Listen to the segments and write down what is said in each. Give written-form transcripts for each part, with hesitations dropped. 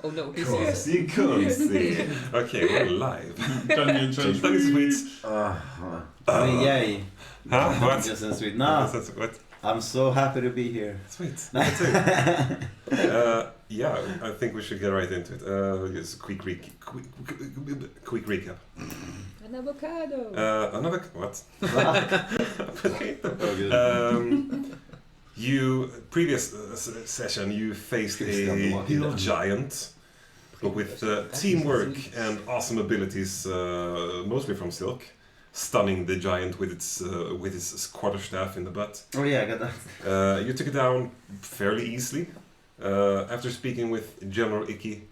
Oh no, he's Cause you could see. Okay, we're live. Dungeons and Swedes. Yay. Huh? What? Just in Sweden. No, What? I'm so happy to be here. Sweet. Me too. Yeah, I think we should get right into it. Just a quick recap. an avocado. What? You previous session you faced a giant with teamwork and awesome abilities, mostly from Silk, stunning the giant with its quarterstaff in the butt. Oh yeah, I got that. You took it down fairly easily. After speaking with General Icky,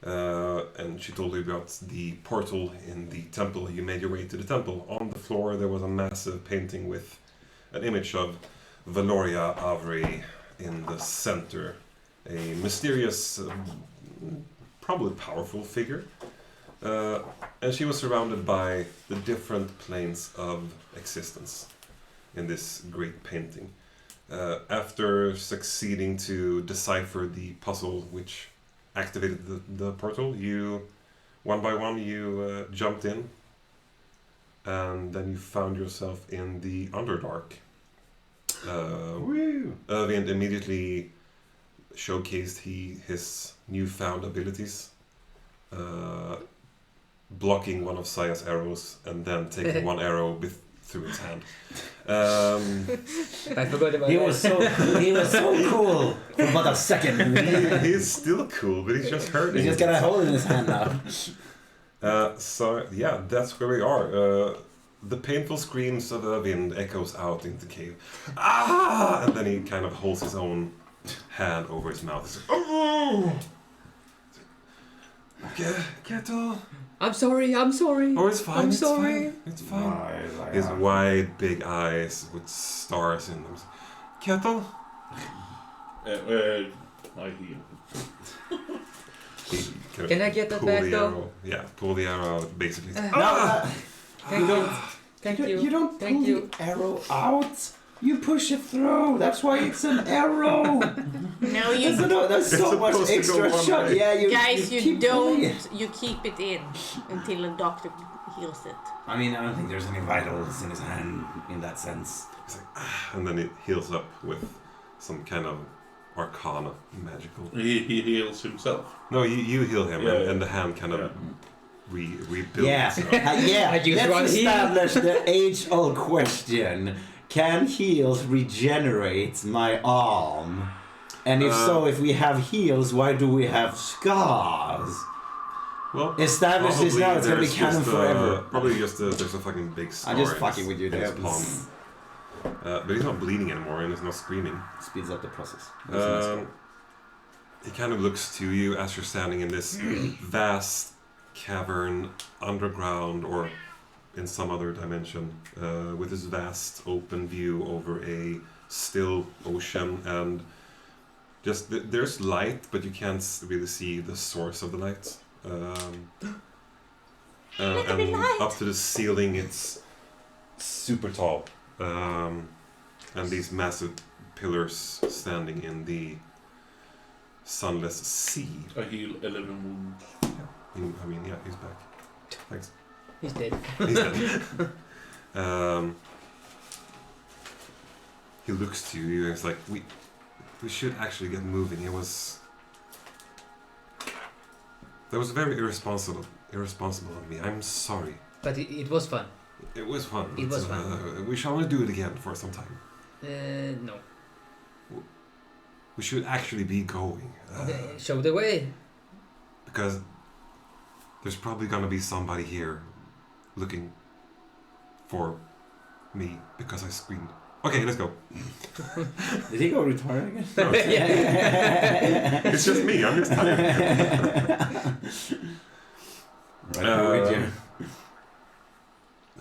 and she told you about the portal in the temple, you made your way to the temple. On the floor there was a massive painting with an image of Valoria Avery in the center. A mysterious, probably powerful figure. And she was surrounded by the different planes of existence in this great painting. After succeeding to decipher the puzzle which activated the portal, you, one by one, you jumped in, and then you found yourself in the Underdark. Övind immediately showcased his newfound abilities, blocking one of Saya's arrows and then taking one arrow through his hand. I forgot about He that. was so cool for about a second. He's still cool, but he's just hurting. He's just got a hole in his hand now. So yeah, that's where we are. The painful screams of Övind echoes out into the cave. Ah! And then he kind of holds his own hand over his mouth. He's like, oh! Kettle. I'm sorry. Oh, it's fine. I'm it's sorry. Fine. It's fine. His wide, big eyes with stars in them. Kettle. I heal. Can I get that back though? Yeah, pull the arrow out, basically. Thank you. You don't Thank pull you. the arrow out. You push it through. That's why it's an arrow. No, you There's so much supposed to extra go one shot. way. Yeah, guys, you keep don't. pulling it. You keep it in until a doctor heals it. I mean, I don't think there's any vitals in his hand in that sense. It's like, and then it heals up with some kind of arcana, magical. He heals himself. No, you heal him, Yeah, and the hand kind of rebuilds. Yeah, I just want let's heal. establish the age-old question. Can heals regenerate my arm? And if so, if we have heals, why do we have scars? Well, Establish this now, it's gonna be there's canon just, forever. Probably just there's a fucking big scar. I'm just in fucking his- with you in there. his palm. But he's not bleeding anymore, and he's not screaming. Speeds up the process. He kind of looks to you as you're standing in this vast cavern underground, or in some other dimension, with this vast open view over a still ocean, and just there's light, but you can't really see the source of the light. And up to the ceiling, it's super tall, and these massive pillars standing in the sunless sea. I heal 11 wounds. I mean, yeah, he's back. Thanks. He's dead. He's dead. He looks to you and it's like, we should actually get moving. That was very irresponsible of me. I'm sorry. But it was fun. It was fun. It was fun. We shall not do it again for some time. No. We should actually be going. Show the way. Because there's probably gonna be somebody here looking for me because I screamed. Okay, let's go. Did he go retarded again? No, it's just me. I'm just tired. Right,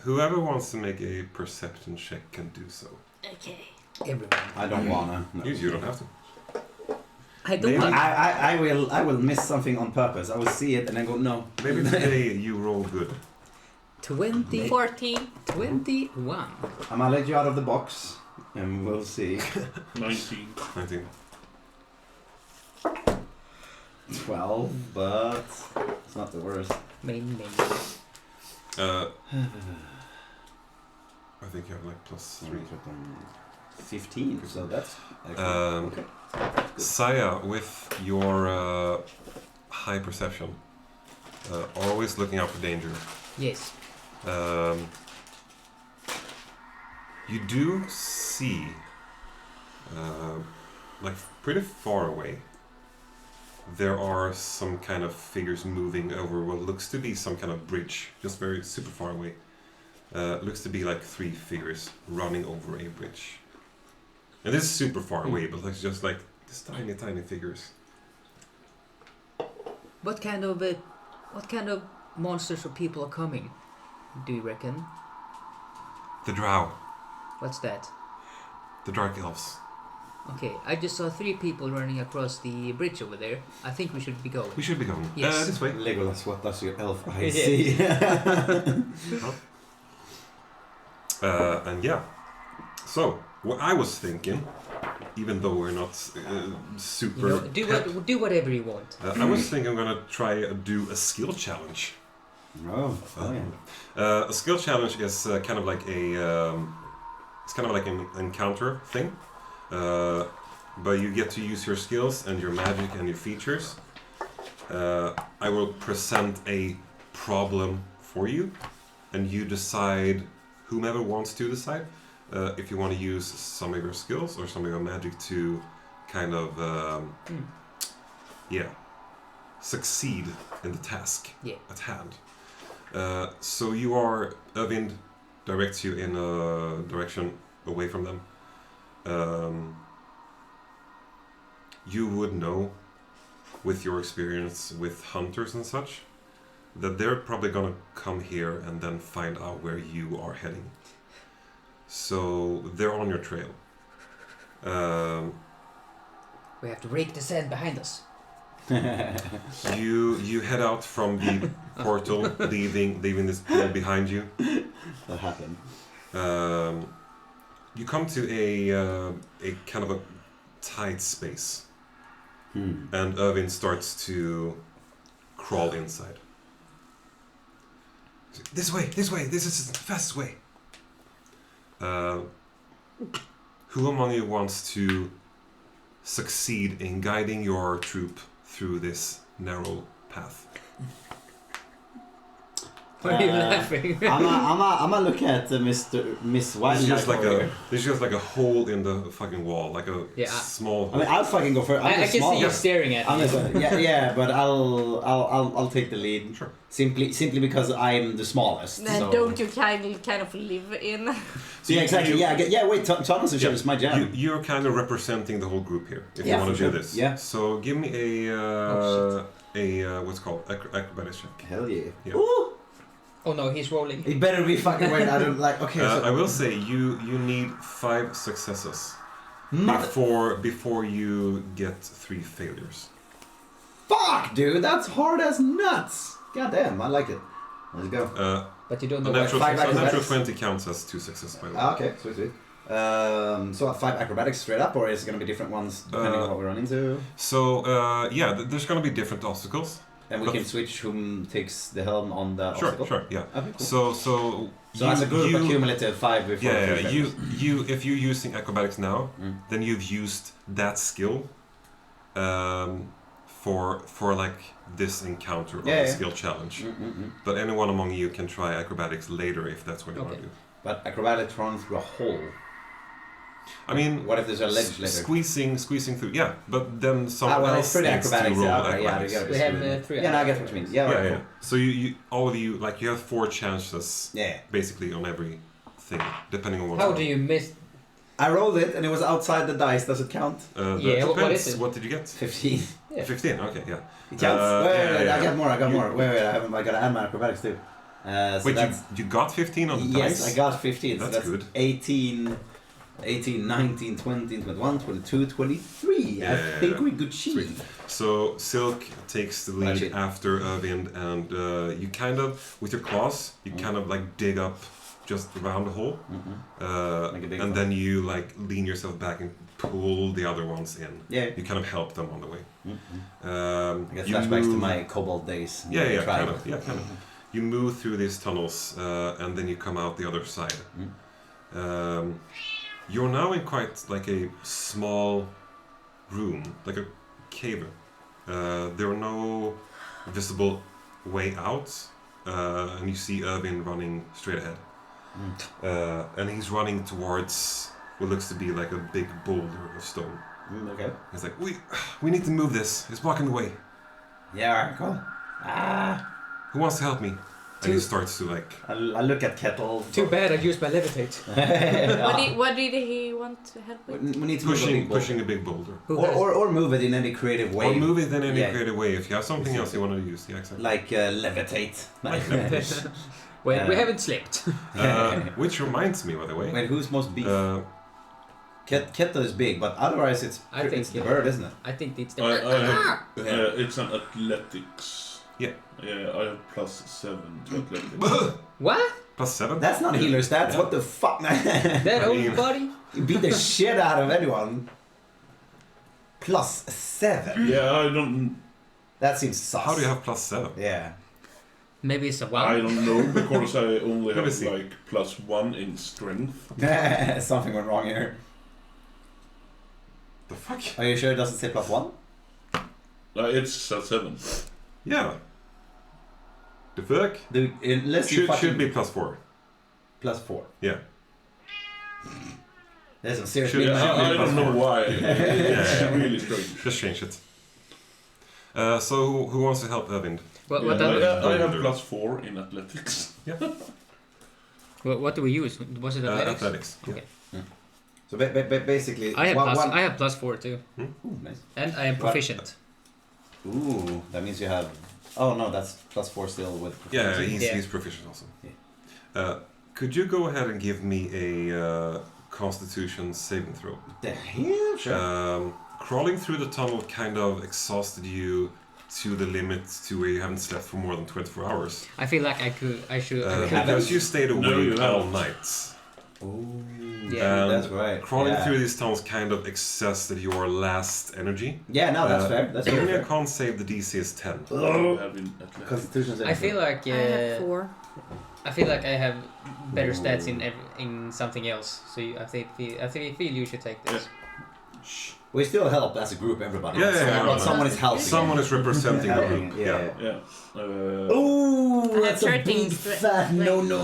Whoever wants to make a perception check can do so. Okay. Everyone. I don't wanna. No. You don't have to. I don't Maybe- want. I will miss something on purpose. I will see it and then go no. Maybe today you roll good. 20. 14. 21. I'm gonna let you out of the box and we'll see. 19. 19. 12, but it's not the worst. Main. I think you have like +3. 15, so that's actually okay. Saya, with your high perception, always looking out for danger. Yes. You do see, like pretty far away, there are some kind of figures moving over what looks to be some kind of bridge, just very super far away. Looks to be like 3 figures running over a bridge. And this is super far away, but it's just like these tiny figures. What kind of monsters or people are coming? Do you reckon? The drow, What's that? the dark elves. Okay, I just saw 3 people running across the bridge over there. I think we should be going. We should be going. Yes. This way. Legolas, what does your elf eye Yeah. see? And yeah. So, what I was thinking, even though we're not super... You know, do whatever you want. I was thinking I'm gonna try do a skill challenge. Oh, yeah. A skill challenge is kind of like a... it's kind of like an encounter thing. But you get to use your skills and your magic and your features. I will present a problem for you, and you decide, whomever wants to decide, if you want to use some of your skills or some of your magic to kind of, succeed in the task at hand. So you are, Övind directs you in a direction away from them. You would know, with your experience with hunters and such, that they're probably gonna come here and then find out where you are heading. So they're on your trail. We have to rake the sand behind us. You head out from the portal, leaving this pool behind you. That happened. You come to a kind of a tight space, and Övind starts to crawl inside. This way, this is the fastest way. Who among you wants to succeed in guiding your troop through this narrow path? Why are you laughing? I'm a look at Miss There's Wildlife just like over here. there's just like a hole in the fucking wall, like a small. I mean, I'll fucking go first. I can see you staring at me. Yeah, but I'll take the lead. Sure. Simply because I'm the smallest. Then so. don't you kind of live in? So yeah, exactly. Wait, Thomas and it's my jam. You're kind of representing the whole group here. If Yeah, you want to for do sure. this. Yeah. So give me a what's it called acrobatics check. Hell yeah. Yeah. Ooh! Oh no, he's rolling. It better be fucking right. I don't like. Okay. So I will say you need 5 successes before you get 3 failures. Fuck, dude, that's hard as nuts. God damn, I like it. Let's go. But you don't A know natural, why. Five a natural acrobatics. 20 counts as 2 successes, by the way. Okay, sweet. So 5 acrobatics straight up, or is it gonna be different ones depending on what we run into? So there's gonna be different obstacles. And we can switch whom takes the helm on the Sure, obstacle. sure, yeah. Okay, cool. So as a group, accumulative 5 before. Yeah, three you if you're using acrobatics now, then you've used that skill for like this encounter or the skill challenge. But anyone among you can try acrobatics later if that's what you want to do. But acrobatics runs through a hole. I mean, what if there's a ledge later? Squeezing through, yeah. But then someone well, else it's pretty needs to acrobatics. roll Okay, acrobatics. yeah, We have 3. Yeah, no, I get what you mean. Yeah, Yeah. cool. So you all of you, like, you have 4 chances, basically on every thing, depending on what. How do you miss? I rolled it and it was outside the dice. Does it count? Yeah, what is it? What did you get? 15. Yeah. 15. Okay, yeah. It counts. Wait, I got more. You- Wait, I gotta add my acrobatics too. So Wait, that's, you got 15 on the dice? Yes, I got 15. That's so that's good. 18, 19, 20, 21, 22, 23. I think we good cheat. Sweet. So Silk takes the lead Actually. after Övind, and you kind of, with your claws, you kind of like dig up just around the hole, Like a big and one. then you like lean yourself back and pull the other ones in. Yeah. You kind of help them on the way. I get You flashbacks to move- my kobold days. in Yeah, the yeah, tribe. kind of. Yeah, kind of. You move through these tunnels, and then you come out the other side. You're now in quite like a small room, like a cave. There are no visible way out, and you see Övind running straight ahead. And he's running towards what looks to be like a big boulder of stone. Okay. He's like, we need to move this. It's blocking the way. Yeah, alright, cool. Who wants to help me? And he starts to like... I look at Kettle. Too bad I used my levitate. What did he want to help with? We need to move a big pushing a big boulder. or move it in any creative way. Or move it in any Yeah. creative way. If you have something else you want to use, yeah, exactly. Like levitate. We haven't slept. Which reminds me, by the way. Wait, who's most beef? Kettle is big, but otherwise it's the bird, isn't it? I think it's the It's an athletics. Yeah. Yeah, I have +7 to athletics. What? +7? That's not healer stats. Yeah. What the fuck, man? That I old mean- body? You beat the shit out of anyone. +7. Yeah, I don't. That seems sus. How do you have +7? Yeah. Maybe it's a I wow. don't know because I only Let me have see. like +1 in strength. Something went wrong here. The fuck? Are you sure it doesn't say +1? It's a 7. Yeah. The fuck? Dude, unless you Should fucking... be +4. +4. Yeah. There's some serious... Should- I don't know why. It's Yeah. really strange. Just change it. So who wants to help Övind? What, Yeah, what, I have +4 in athletics. what do we use? Was it athletics? Athletics. Yeah. Okay. So basically... I have one- I have +4 too, Ooh, nice. and I am proficient. Ooh, that means you have... Oh no, that's +4 still with... Yeah, proficiency. he's proficient also. Yeah. Could you go ahead and give me a Constitution saving throw? The hell? Sure. Crawling through the tunnel kind of exhausted you to the limit to where you haven't slept for more than 24 hours. I feel like I should. Because you stayed No, you awake all haven't. night. Ooh, Yeah. And that's right. Crawling yeah. through these tunnels kind of exhausted your last energy. Yeah, no, that's fair. That's Give me fair. a con save, the DC is 10. I have in athletics. Constitution saving I feel throw. like I have 4. I feel like I have better stats in something else. So I feel you should take this. We still help as a group, everybody. Yeah, yeah, yeah, But yeah. someone is helping. Someone is representing the group. Yeah. Yeah. Ooh, I have that's a 13 big strength. fat Like, no.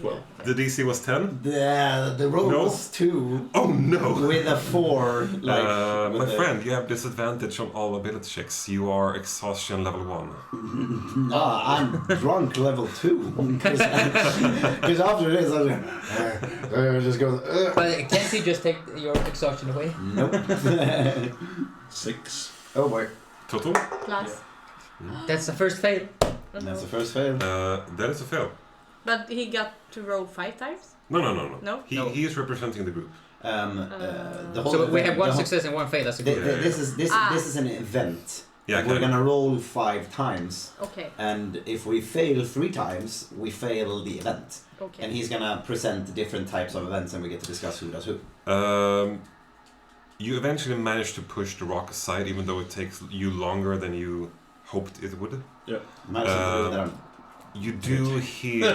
Well, The DC was 10? The roll No. was 2 Oh no! with a 4. Like, My with a- friend, you have disadvantage on all ability checks. You are exhaustion level 1. Nah, I'm drunk level 2. Because after this, I just go. But can't you just take your exhaustion away? Nope. 6. Oh boy. Total? Plus. That's the first fail. That's the first fail. That is a fail. But he got to roll 5 times? No. No? He is representing the group. The whole So we have one the whole- success and one fail. That's a good. This is an event. Yeah, We're okay. gonna roll 5 times, Okay. and if we fail 3 times, we fail the event. Okay. And he's gonna present different types of events, and we get to discuss who does who. You eventually manage to push the rock aside, even though it takes you longer than you hoped it would. Managed to do that. You do hear...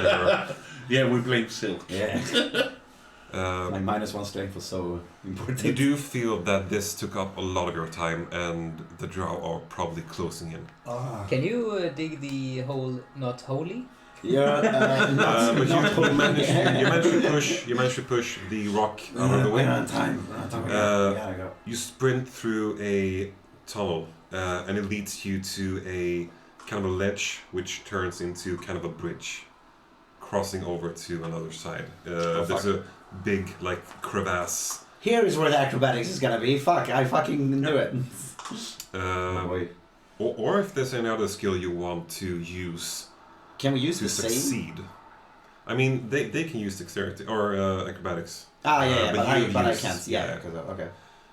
Yeah, we blame Silk. Yeah. My um, -1 strength was so important. you do feel that this took up a lot of your time, and the drow are probably closing in. Can you dig the hole not holy? Yeah, But you managed to push the rock out of the way. We're on time. We gotta go. You sprint through a tunnel, and it leads you to a kind of a ledge, which turns into kind of a bridge, crossing over to another side. There's a big like crevasse. Here is where the acrobatics is gonna be. Fuck, I fucking knew it. Or if there's any other skill you want to use Can we use to the same? succeed. I mean, they can use dexterity or acrobatics. Ah, yeah, but but you I use- can't. Yeah, yeah. because okay.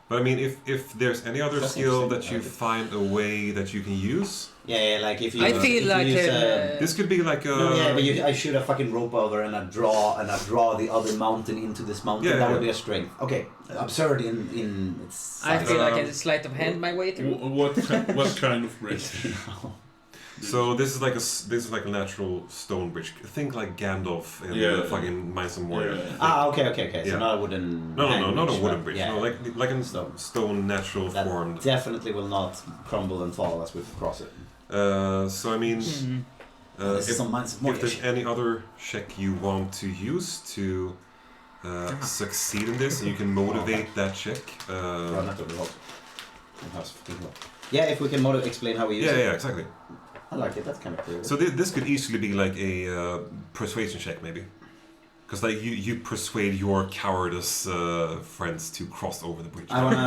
But I mean, if there's any other That's skill that interesting. you find a way that you can use, Yeah, like if you. I if feel you like use, this could be like a. no, yeah, but I shoot a fucking rope over and I draw the other mountain into this mountain. Yeah, that yeah. would be a strength. Okay, absurd in its. I size. feel like a sleight of hand my way through. What kind of bridge? So this is like a natural stone bridge. Think like Gandalf in Yeah. the fucking Mines and Warrior. Yeah. Okay. Yeah. So not a wooden. No, hang not a bridge, wooden but- bridge. Yeah. No, like a Stone. stone natural That formed. definitely will not crumble and fall as we cross it. So I mean, This is some Mines of if there's Moria. any other check you want to use to succeed in this, and you can motivate that check. Yeah, if we can explain how we use it. Yeah, exactly. I like it. That's kind of cool. So this could easily be like a persuasion check, maybe, because like you persuade your cowardice friends to cross over the bridge. I wanna.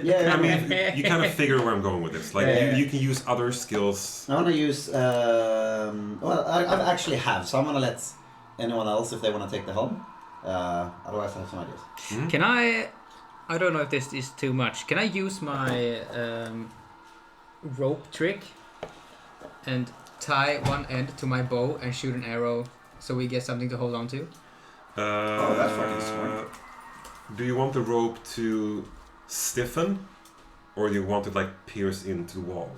Yeah. I mean, you kind of figure where I'm going with this. Like Yeah. you can use other skills. I want to use. Well, I actually have, so I'm gonna let anyone else if they want to take the helm. Otherwise, I have some ideas. Hmm? Can I don't know if this is too much. Can I use my rope trick and tie one end to my bow and shoot an arrow so we get something to hold on to? that's fucking smart. Do you want the rope to stiffen, or do you want it like pierce into the wall?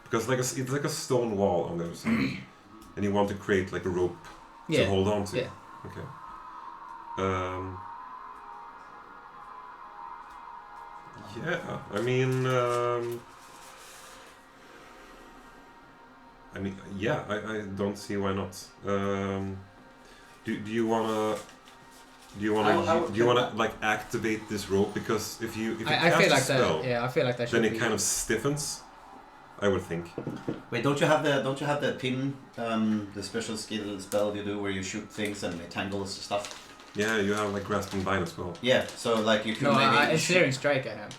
Because it's like a stone wall on the other side, and you want to create like a rope to hold on to. Yeah. Okay. Yeah, I mean, yeah, I don't see why not. Do you wanna like activate this rope, because if you I cast feel a like spell, that. Yeah, I feel like that should then it be. kind of stiffens, I would think. Wait, don't you have the pin, the special spell you do where you shoot things and it tangles stuff? Yeah, you have like grasping vine as well. Yeah, so like you could No, maybe. ensnaring strike I have.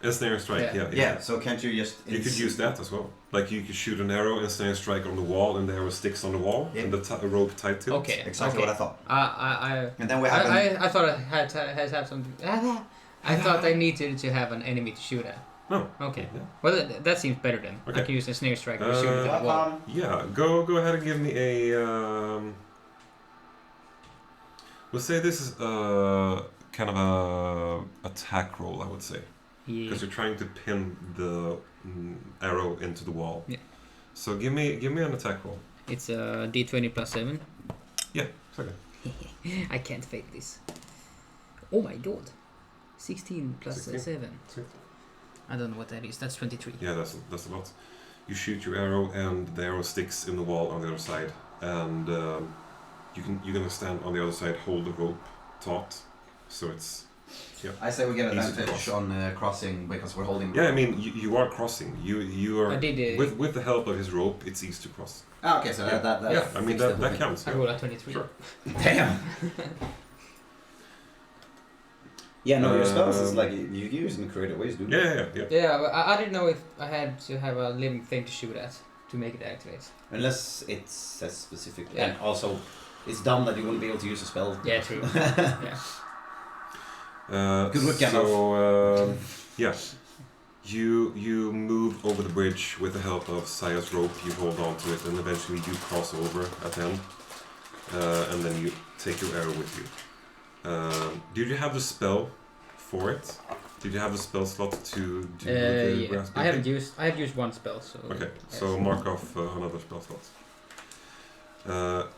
Ensnare strike, Yeah. yeah. So can't you just? You could use that as well. Like you could shoot an arrow, ensnare strike on the wall, and the arrow sticks on the wall, Yeah. and the rope tied to it. Okay. Exactly okay. what I thought. I And then we have. I thought I had to have something. I thought I needed to have an enemy to shoot at. No. Okay. Yeah. Well, that seems better then. Okay. I can use a snare strike and shoot it at the wall. Yeah, go ahead and give me a. We'll say this is kind of a attack roll, I would say, Yeah. because you're trying to pin the arrow into the wall. Yeah. So give me an attack roll. It's a D20 plus 7. Yeah, exactly. I can't fake this. Oh my god. 16 plus 16? 7. I don't know what that is. That's 23. Yeah, that's a lot. You shoot your arrow, and the arrow sticks in the wall on the other side, and you're gonna stand on the other side, hold the rope taut, so it's. I say we get Easy to advantage cross. on crossing because we're holding. Yeah, I mean you are crossing. You are I did. with the help of his rope. It's easy to cross. Okay, so Yeah. that Yeah, I mean fixed the whole that thing. counts. I Yeah. rolled a 23. Sure. Damn. Yeah, no, your spells is Um, like you use in creative ways, dude. Yeah. Yeah, but I didn't know if I had to have a living thing to shoot at to make it activate. Unless it says specifically. Yeah. And also, it's dumb that you wouldn't be able to use a spell. Yeah, true. Yeah. Good work, So yeah, you move over the bridge with the help of Saya's rope. You hold on to it, and eventually you cross over at the end, and then you take your arrow with you. Did you have the spell for it? Did you have the spell slot to do the Yeah. grasping I have used one spell, so. Okay, so yes. mark off another spell slot.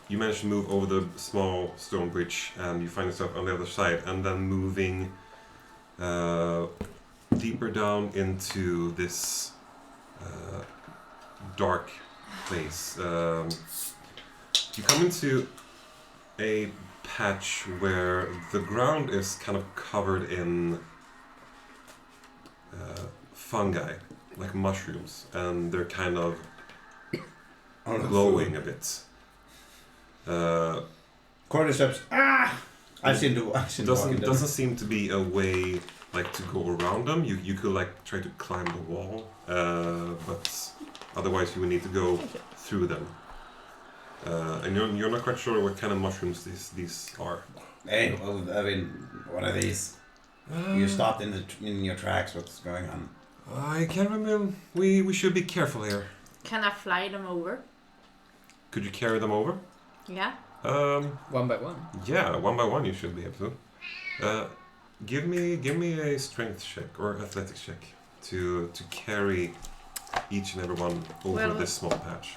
You manage to move over the small stone bridge, and you find yourself on the other side, and then moving deeper down into this dark place. You come into a patch where the ground is kind of covered in fungi, like mushrooms, and they're kind of glowing a bit. Cordyceps. Ah! I've seen the Doesn't seem to be a way like to go around them. You could like try to climb the wall, but otherwise you would need to go through them. And you're not quite sure what kind of mushrooms these are. Hey, well, I mean, what are these? You stopped in your tracks. What's going on? I can't remember. We should be careful here. Can I fly them over? Could you carry them over? Yeah. One by one. Yeah, one by one you should be able to. Give me a strength check or athletics check to carry each and every one over this small patch.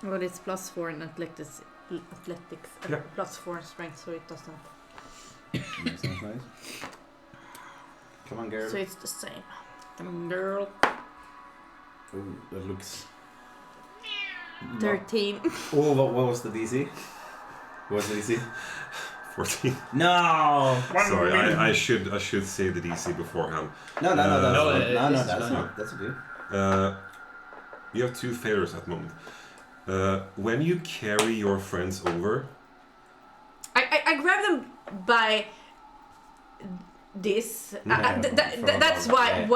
Well, it's +4 in athletics. Yeah. +4 in strength, so it doesn't. That sounds nice. Come on, girl. So it's the same. Come on, girl. Ooh, that looks... 13. Oh, what was the DC? What was the DC? 14. No! Sorry, I should say the DC beforehand. No, that's fine. not. That's good. You have 2 failures at the moment. When you carry your friends over, I grab them by this. That's why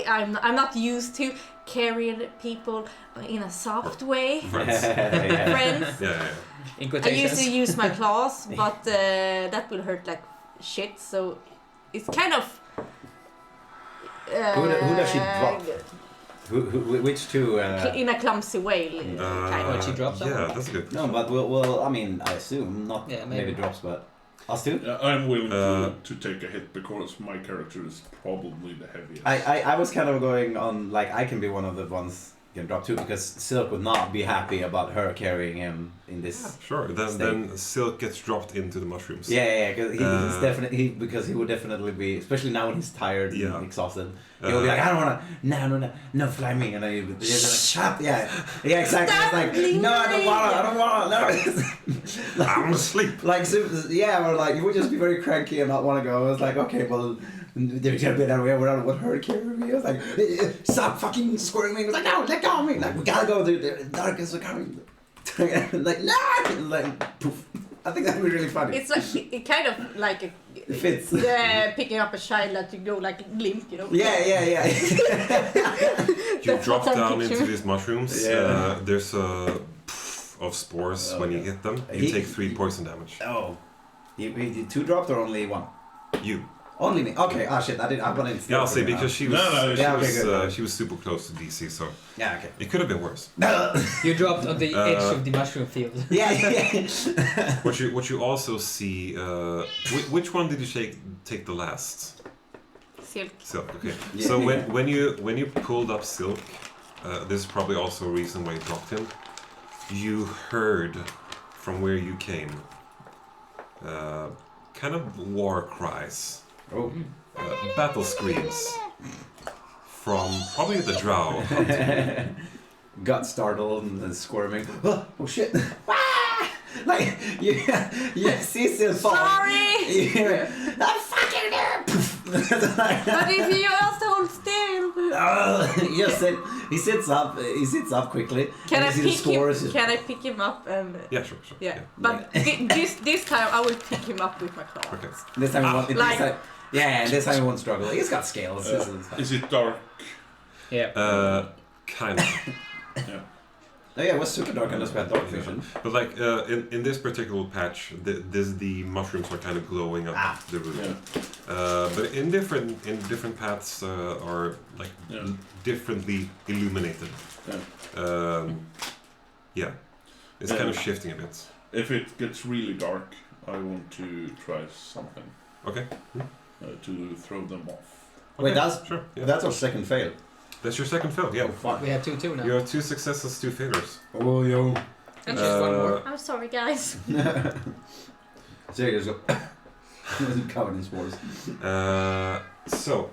I'm not used to carrying people in a soft way. friends. Friends. Yeah. In I quotations. usually use my claws, but that will hurt like shit. So it's kind of. Who does she drop? Which two? In a clumsy way, kind of. She dropped them? Yeah, that's good. No, but well, I mean, I assume not. Yeah, maybe maybe. drops, but us too. Yeah, I'm willing to take a hit because my character is probably the heaviest. I was kind of going on like I can be one of the ones you can drop too because Silk would not be happy about her carrying him in this. Sure. Then Silk gets dropped into the mushrooms. Yeah, because he's definitely because he would definitely be, especially now when he's tired and exhausted. He will be like, I don't wanna, no, fly me, and then he'll be like, shut up, yeah, exactly. It's like, no, I don't wanna, no. I want to sleep. Like, or like, you would just be very cranky and not want to go. It's like, okay, well, there's gonna be that way without what her carrying me. I was like, stop fucking squirting me. He was like, no, let go of me. Like, we gotta go. The darkness are coming. Like, no, like, poof. I think that would be really funny. It's like it kind of like a. It fits. Picking up a child that you go like limp, you know. Yeah. You drop what I'm down picturing. into these mushrooms. Yeah. There's a of spores when you hit them. You take 3 poison damage. Oh. You did 2 dropped or only 1? You. Only me. Okay. Oh shit. I got in. Yeah, I'll say because she was No, she was super close to DC, so Yeah. Okay. it could have been worse. You dropped on the edge of the mushroom field. Yeah. What you also see, which one did you take the last? Silk. Silk. Okay. Yeah. So when you pulled up Silk, this is probably also a reason why you dropped him. You heard from where you came, kind of war cries, Oh. battle screams from probably the drow. Got startled and then squirming. Oh shit. Like you see still fall. Sorry. You hear, I'm fucking there. But if you also hold still. He sits up quickly. Can I and you see the pick him? spores. Can I pick him up and? Yeah, sure. Yeah. But this time I will pick him up with my claw. Okay. This time he won't. Like- This time he won't struggle. He's got scales. Is it dark? Yeah. Kind of. Yeah. Oh yeah, it was super dark unless we had dark vision. But like in this particular patch, the mushrooms are kind of glowing up the root. Yeah. But in different paths are like differently illuminated. Yeah. It's kind of shifting a bit. If it gets really dark, I want to try something. Okay. To throw them off. Wait, Sure. Yeah. that's our second fail. That's your second fail. Yeah. Fuck. We have 2 now. You have 2 successes, 2 failures. Oh yo. And just one more. I'm sorry, guys. Seriously. Covered in spores. So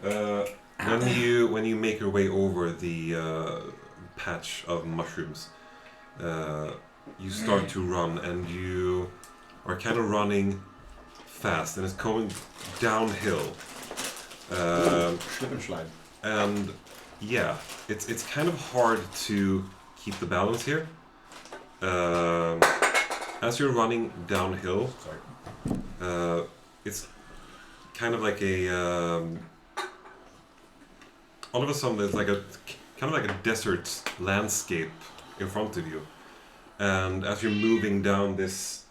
when you make your way over the patch of mushrooms, you start to run, and you are kind of running fast, and it's going downhill. Slip and slide. And yeah, it's kind of hard to keep the balance here. As you're running downhill, it's kind of like a all of a sudden there's like a kind of like a desert landscape in front of you, and as you're moving down this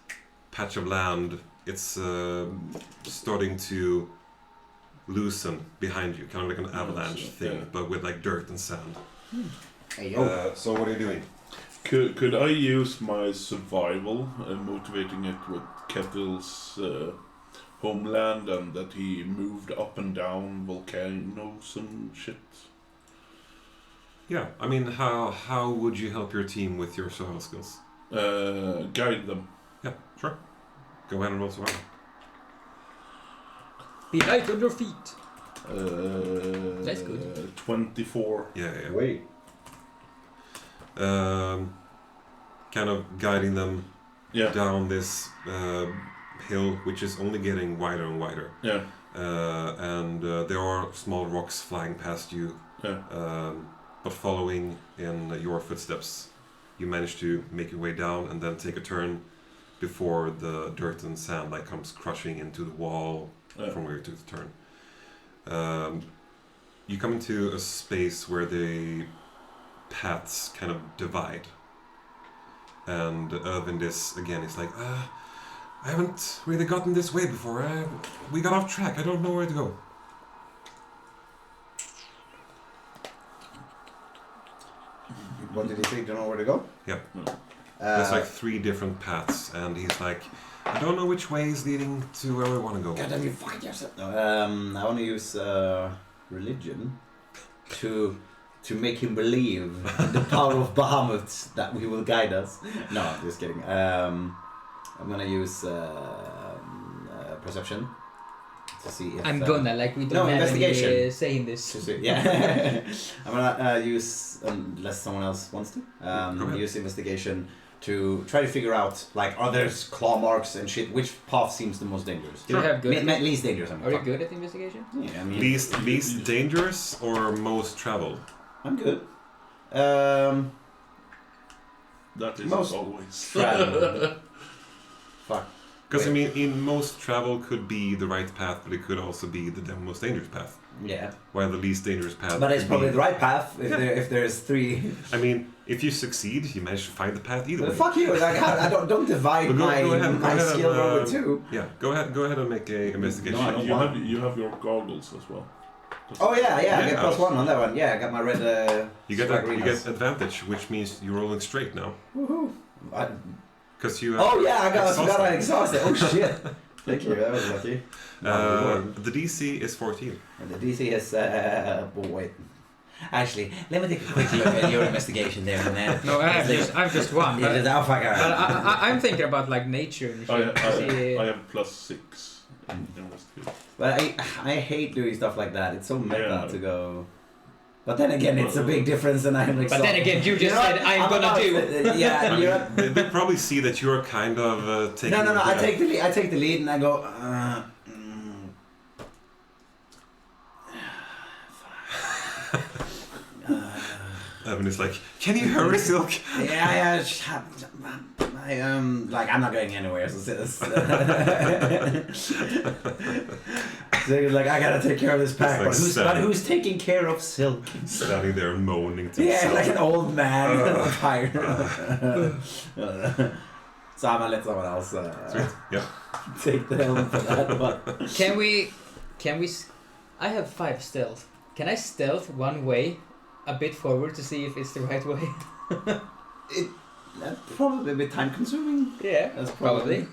patch of land it's starting to loosen behind you, kind of like an avalanche thing, yeah. but with like dirt and sand. Hey, yo. So what are you doing? Could I use my survival and motivating it with Kettle's homeland and that he moved up and down volcanoes and shit? Yeah, I mean, how would you help your team with your survival skills? Guide them. Yeah, sure. Go ahead and roll survival. Be light on your feet. That's good. 24. Yeah. Wait. Kind of guiding them Yeah. down this hill, which is only getting wider and wider. Yeah. And there are small rocks flying past you. Yeah. But following in your footsteps, you manage to make your way down and then take a turn before the dirt and sand like comes crushing into the wall from where you took the turn. You come into a space where the paths kind of divide. And Övind is like, I haven't really gotten this way before. We got off track. I don't know where to go. What did he say? Don't know where to go? Yep. There's like 3 different paths, and he's like, I don't know which way is leading to where we want to go. Goddamn, you fucking yourself. No, I want to use religion to make him believe in the power of Bahamut that we will guide us. No, I'm just kidding. I'm gonna use perception to see if. I'm gonna, like, we don't no, have investigation. any saying this. To see, yeah. I'm gonna use, unless someone else wants to, use investigation to try to figure out, like, are there claw marks and shit? Which path seems the most dangerous? Do you have good? Least dangerous. Are you good at investigation? Yeah, I mean, Least dangerous or most traveled? I'm good. That is Most- always. Travel. Fuck. Because I mean, in most travel could be the right path, but it could also be the most dangerous path. Yeah. While the least dangerous path. But it's could probably be- the right path if there's 3. I mean, if you succeed, you manage to find the path either way. Fuck you! Like, I don't divide But go ahead my and, skill roll with 2. Yeah, go ahead and make a investigation. No, I don't You want- have your goggles as well. Oh yeah, I get Yeah. +1 on that one. Yeah, I got my red. You get strike you greenhouse. get advantage, which means you're rolling straight now. Woohoo! Because you. Oh yeah, I forgot I exhausted. exhausted. Oh shit! Thank you. That was lucky. The DC is 14. And the DC is wait. Actually, let me take a quick look at your investigation there, man. No, I've just one. Yeah, But, oh, fuck, I'm thinking about, like, nature and shit. I have +6 in investigation. But I hate doing stuff like that. It's so meta Yeah. to go. But then again, it's a big difference, and I'm But then again, you just said, I'm gonna do. Yeah, you're. They probably see that you're kind of taking. No. I take the lead, and I go. Evan is like, can you hurry, Silk? Yeah. Like, I'm not going anywhere. So he's like, I gotta take care of this pack. It's like But who's taking care of Silk? Standing there moaning to Yeah, himself. like an old man, tired. So I'm gonna let someone else Yeah. take the helm for that. But Can we? I have 5 stealth. Can I stealth one way, a bit forward to see if it's the right way? that's probably a bit time consuming. Yeah, That's probably.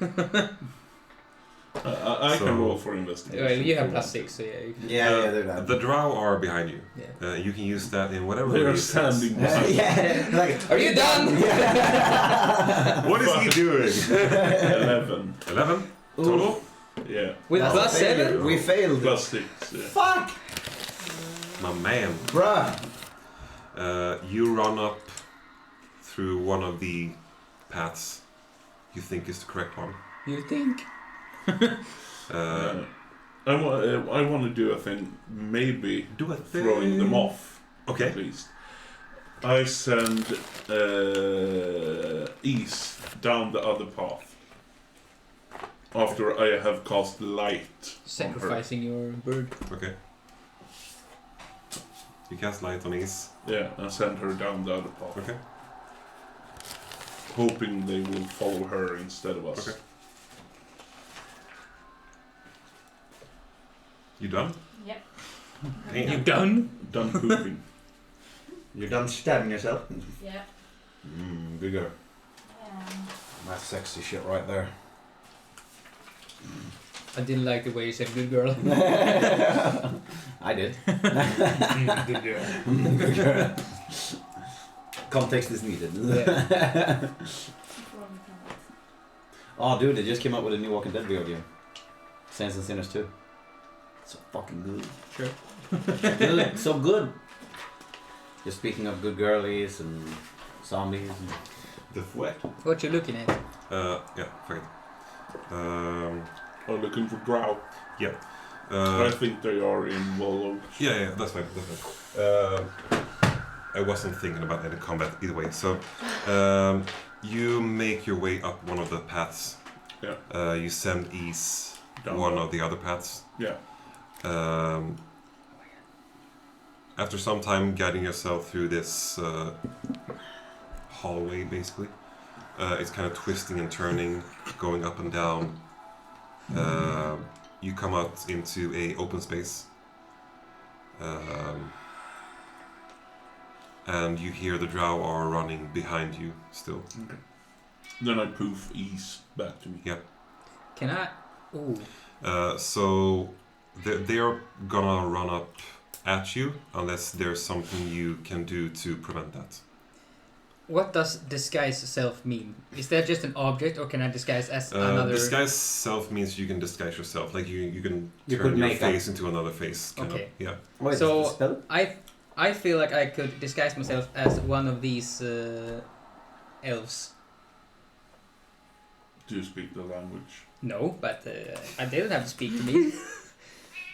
I So- can roll for investigation. Well, you have if +6, so yeah. You can. Yeah, do that. The drow are behind you. Yeah. You can use that in whatever They way are it fits. standing. Yeah, like, Are you done? Yeah. What is he doing? 11. 11 total? Yeah. With That's a +7? failure. We failed. +6. Yeah. Fuck, My man. bruh. You run up through one of the paths you think is the correct one. You think? I want to do a thing, maybe Do a thing. throwing them off, Okay. at least. I send Ease down the other path. After I have cast light. Sacrificing your bird. Okay. You cast light on Ace. Yeah, and send her down the other path. Okay. Hoping they will follow her instead of us. Okay. You done? Yep. Damn. You done? Done pooping. You're done stabbing yourself? Yeah. Good girl. Yeah. That's sexy shit right there. I didn't like the way you said good girl. I did. Good girl. Good girl. Context is needed. Oh, dude, they just came out with a new Walking Dead video game. Saints and Sinners 2. So fucking good. Sure. Good, so good. Just speaking of good girlies and zombies and The what? What you looking at? Yeah, fuck it. Are looking for drought. Yeah. I think they are in Wallow. Yeah, that's fine. I wasn't thinking about any combat either way. So, you make your way up one of the paths. Yeah. You send ease Down one there. of the other paths. Yeah. After some time guiding yourself through this hallway, basically, it's kind of twisting and turning, going up and down. You come out into a open space, and you hear the drow are running behind you still. Okay. Then I poof ease back to me. Yeah. Can I? Ooh. So they're gonna run up at you unless there's something you can do to prevent that. What does disguise self mean? Is that just an object, or can I disguise as another? Disguise self means you can disguise yourself. Like you can You turn could your make up. face into another face. Kind Okay. Of. Yeah. What So- is the spell? I feel like I could disguise myself as one of these elves. Do you speak the language? No, but they don't have to speak to me.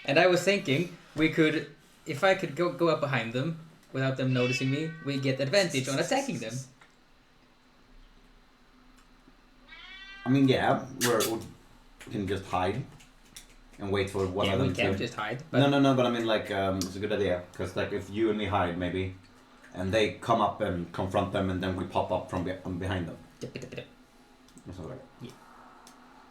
And I was thinking we could, if I could go up behind them without them noticing me, we get advantage on attacking them. I mean, yeah, we can just hide and wait for one Yeah, of them we can't to... just hide. But No, but I mean, like, it's a good idea. Because, like, if you and me hide, maybe, and they come up and confront them, and then we pop up from behind them. Or something like that.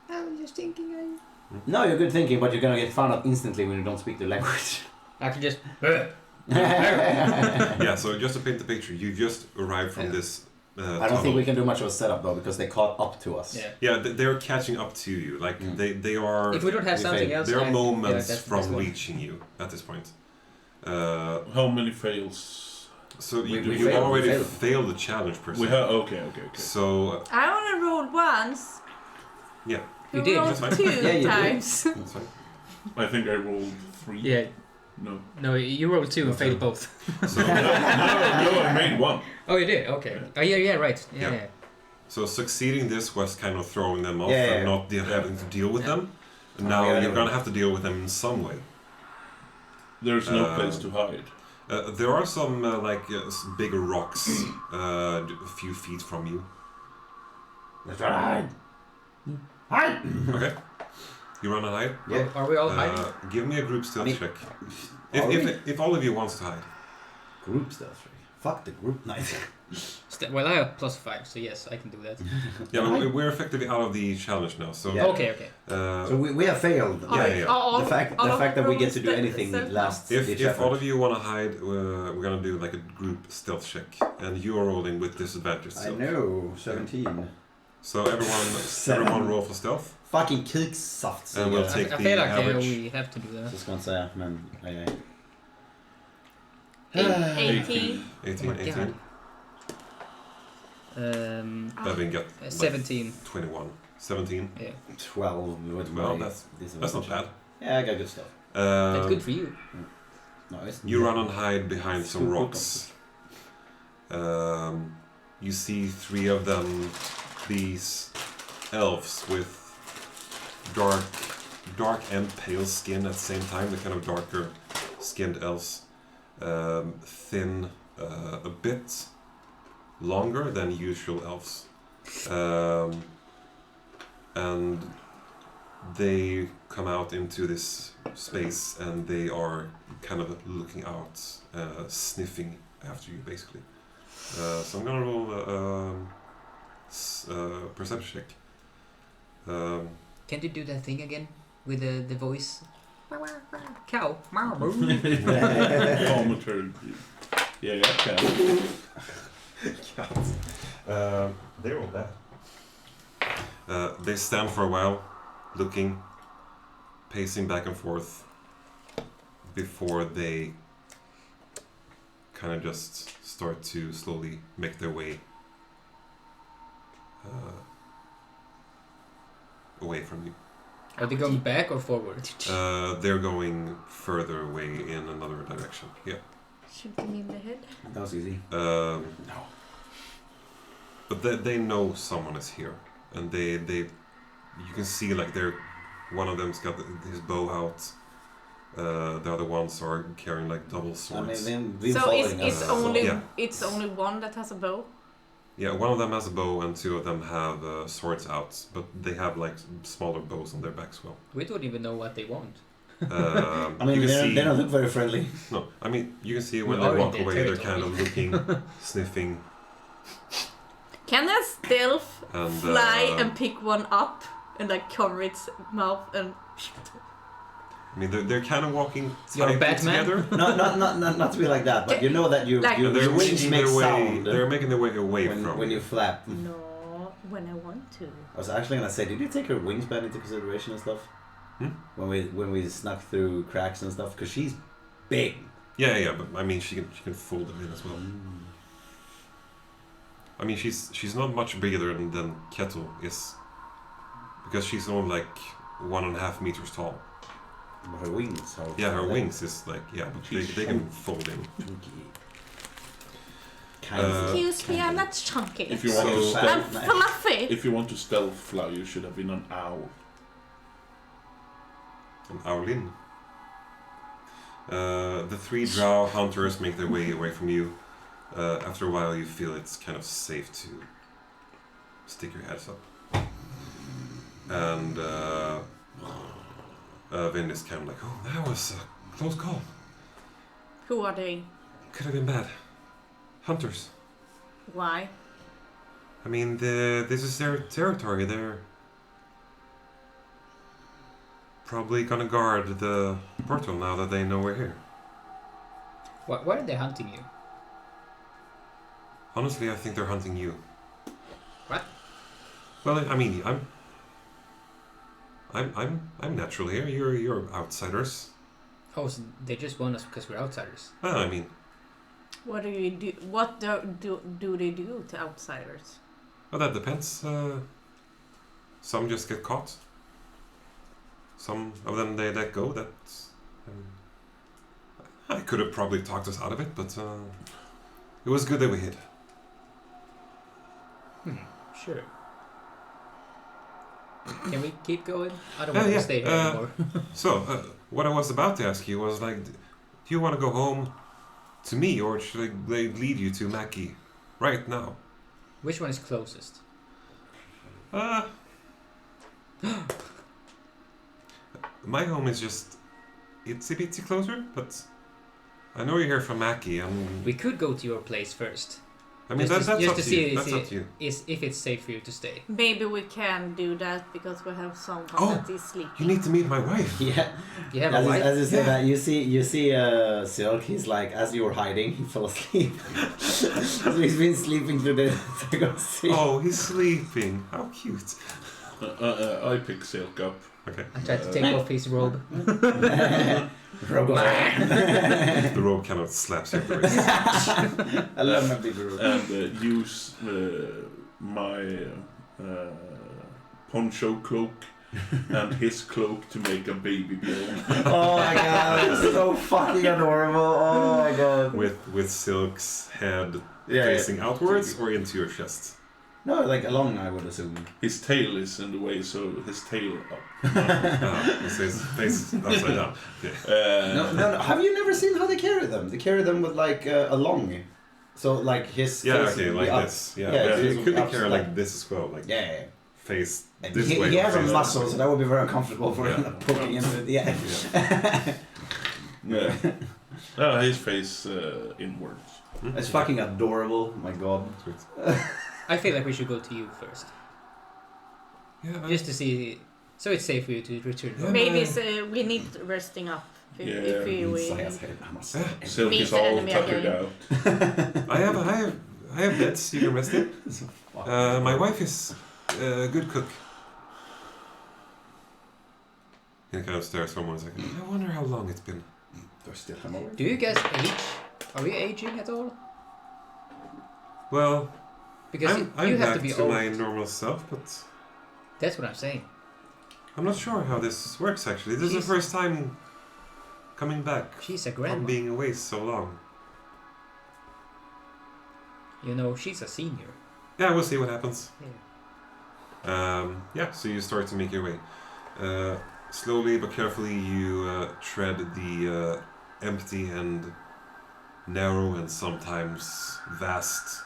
I was just thinking. No, you're good thinking, but you're gonna get found out instantly when you don't speak the language. I can just. Yeah. So just to paint the picture, you just arrived from this. I don't think we can do much of a setup though, because they caught up to us. Yeah. Yeah, they're catching up to you. Like they are. If we don't have We something fail. else, There are yeah, moments that's from one. reaching you at this point. How many fails? So you, We you failed, already we failed. failed the challenge per se. We have okay. So I only rolled once. yeah, You did, rolled that's fine. two Yeah, you did. times. that's fine. I think I rolled 3. Yeah. No. No, you rolled 2 and failed both. So no, I made 1. Oh, you did. Okay. Oh, yeah, right. Yeah. Yeah. So succeeding this was kind of throwing them off Yeah. and not having to deal with them. And Oh, now yeah, you're yeah. gonna have to deal with them in some way. There's no place to hide. There are some bigger rocks a few feet from you. Let's try to hide. Hide! Okay. You run and hide. Yeah. Are we all hiding? Give me a group stealth I mean- check. Are If all of you wants to hide. Group stuff. Fuck the group night. Well, I have +5, so yes, I can do that. Yeah, but we're effectively out of the challenge now. So Yeah. Okay. So we have failed. Yeah. The fact that we get to do anything lasts if each all effort. of you want to hide, we're gonna do like a group stealth check, and you are rolling with disadvantage. I Still. know, 17. So everyone roll for stealth, Fucking kicksaft. and we'll I take feel the like average. we have to do that. Just gonna say, man. 18. 18, Oh my 18. Övind got 17. 21, 17. 12 with Well, my that's disadvantage. not bad. Yeah, I got good stuff. That's good for you. No, it's You run and hide behind some rocks. You see 3 of them, these elves with dark and pale skin at the same time. The kind of darker skinned elves, thin, a bit longer than usual elves, and they come out into this space and they are kind of looking out, sniffing after you, basically. So I'm gonna roll a perception check. Can't you do that thing again with the voice? Cow. Thaumaturgy. Yeah, I can. They're all bad. They stand for a while, looking, pacing back and forth, before they kind of just start to slowly make their way away from you. Are they going back or forward? They're going further away in another direction. Yeah. Shooting me in the head. That was easy. No. But they know someone is here, and they you can see like one of them's got his bow out. The other ones are carrying like double swords. So yeah. it's only one that has a bow. Yeah, one of them has a bow and two of them have swords out, but they have like smaller bows on their back as well. We don't even know what they want. I mean, they don't look very friendly. No, I mean you can see when We they are walk in their away, they're territory. kind of looking, sniffing, Can I stealth and fly and pick one up and like cover its mouth and? I mean they're kind of walking You're tightly Batman? together. Not to be like that, but you know that Like- And they're your wings making make their way. sound They're making their way away from when you flap. No, when I want to. I was actually gonna say, did you take her wingspan into consideration and stuff? When we snuck through cracks and stuff, because she's big. Yeah, but I mean she can fold them in as well. I mean she's not much bigger than Kettle is, because she's only like 1.5 meters tall. But her wings are... Yeah, her wings is like but they can fold in. Kind of. Excuse me, I'm not chunky. If you want to So- I'm stealth, fluffy. if you want to stealth fly, you should have been an owl. An owlin. The 3 drow hunters make their way away from you. After a while, you feel it's kind of safe to stick your heads up. And Övind is kind of like, oh, that was a close call. Who are they? Could have been bad. Hunters. Why? I mean, this is their territory. They're probably gonna guard the portal now that they know we're here. Why are they hunting you? Honestly, I think they're hunting you. What? Well, I mean, I'm natural here. You're outsiders. Oh, so they just want us because we're outsiders. Well, I mean, What do you do? What do they do to outsiders? well, that depends. Some just get caught. Some of them they let go. I could have probably talked us out of it, but it was good that we hid. Sure. Can we keep going? I don't want to stay here anymore. So, what I was about to ask you was like, do you want to go home to me, or should I lead you to Macky right now? Which one is closest? My home is just itsy bitsy closer, but I know you're here from Macky, and We could go to your place first. I mean just that's to up to see you. That's up to you. if it's safe for you to stay. Maybe we can do that because we have someone Oh, that is sleeping. You need to meet my wife. Yeah. You have a wife? As you say Yeah. that, you see Silk, he's like, as you were hiding, he fell asleep. So he's been sleeping through the Oh, he's sleeping. How cute. I pick Silk up. Okay. I tried to take off his robe. The robe kind of slaps you at the wrist. I love my big robe. And use my poncho cloak and his cloak to make a baby bjorn. Oh my god, it's so fucking adorable. Oh my god. With Silk's head Yeah, facing outwards or into your chest. No, like along, I would assume. His tail is in the way, so his tail up. So his face upside down. Okay. No. Have you never seen how they carry them? They carry them with like along. So like his Yeah, face okay, would like be up. this. Yeah, Yeah, it it's could be up, carried like- like this as well, like Yeah. face And this he, way. he has a face muscle, that so way. that would be very uncomfortable for him Yeah. poking into it. Yeah. Yeah. His face inwards. It's fucking adorable. My god. Sweet. I feel like we should go to you first, Yeah, just to So it's safe for you to return. Yeah. Maybe we need resting up if we Silk meet is the all enemy tuckered again. out. I have beds you can rest in. My wife is a good cook. He kind of stares for a moment. Like, I wonder how long it's been. Do I still come over? Do you guys age? Are we aging at all? Well, Because I'm you have back to be to old. my normal self, but That's what I'm saying. I'm not sure how this works actually. This is She's- the first time coming back She's a from grandma. being away so long. You know, she's a senior. Yeah, we'll see what happens. Yeah. So you start to make your way. Slowly but carefully you tread the empty and narrow and sometimes vast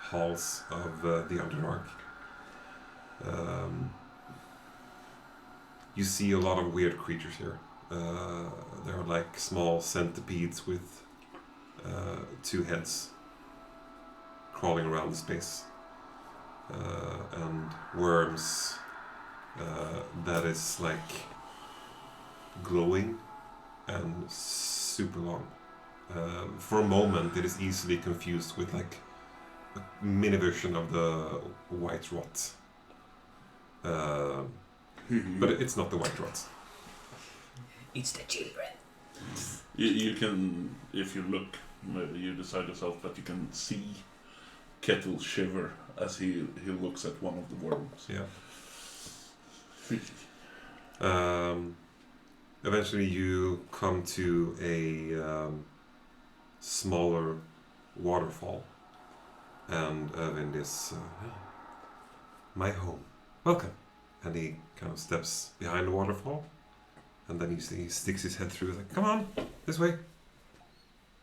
halls of the Underdark. You see a lot of weird creatures here. There are like small centipedes with 2 heads crawling around the space. And worms that is like glowing and super long. For a moment it is easily confused with like a mini version of the white rot. But it's not the white rot. It's the children. You can, if you look, you decide yourself that you can see Kettle shiver as he looks at one of the worms. Yeah. Eventually you come to a smaller waterfall, and Övind is my home. Welcome. And he kind of steps behind the waterfall, and then he sticks his head through. Like, come on, this way.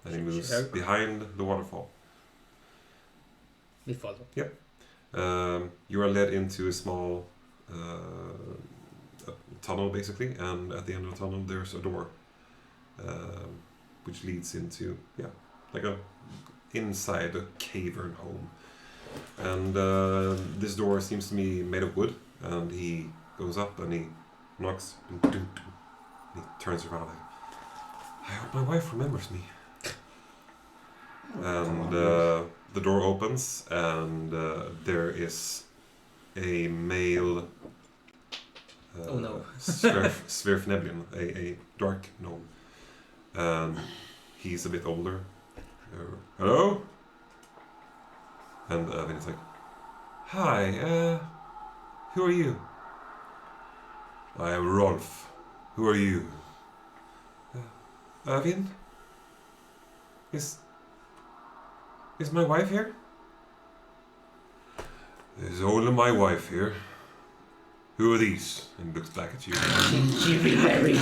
And he moves Sure. behind the waterfall. We follow. You are led into a small a tunnel, basically, and at the end of the tunnel there's a door, which leads into like a inside a cavern home. And this door seems to be made of wood, and he goes up and he knocks. And he turns around like, I hope my wife remembers me. And the door opens, and there is a male Oh no. Sverfneblin, a dark gnome. He's a bit older. Hello? And Övind is like, hi, who are you? I am Rolf. Who are you? Övind? Is my wife here? There's only my wife here. Who are these? And looks back at you. She remarried.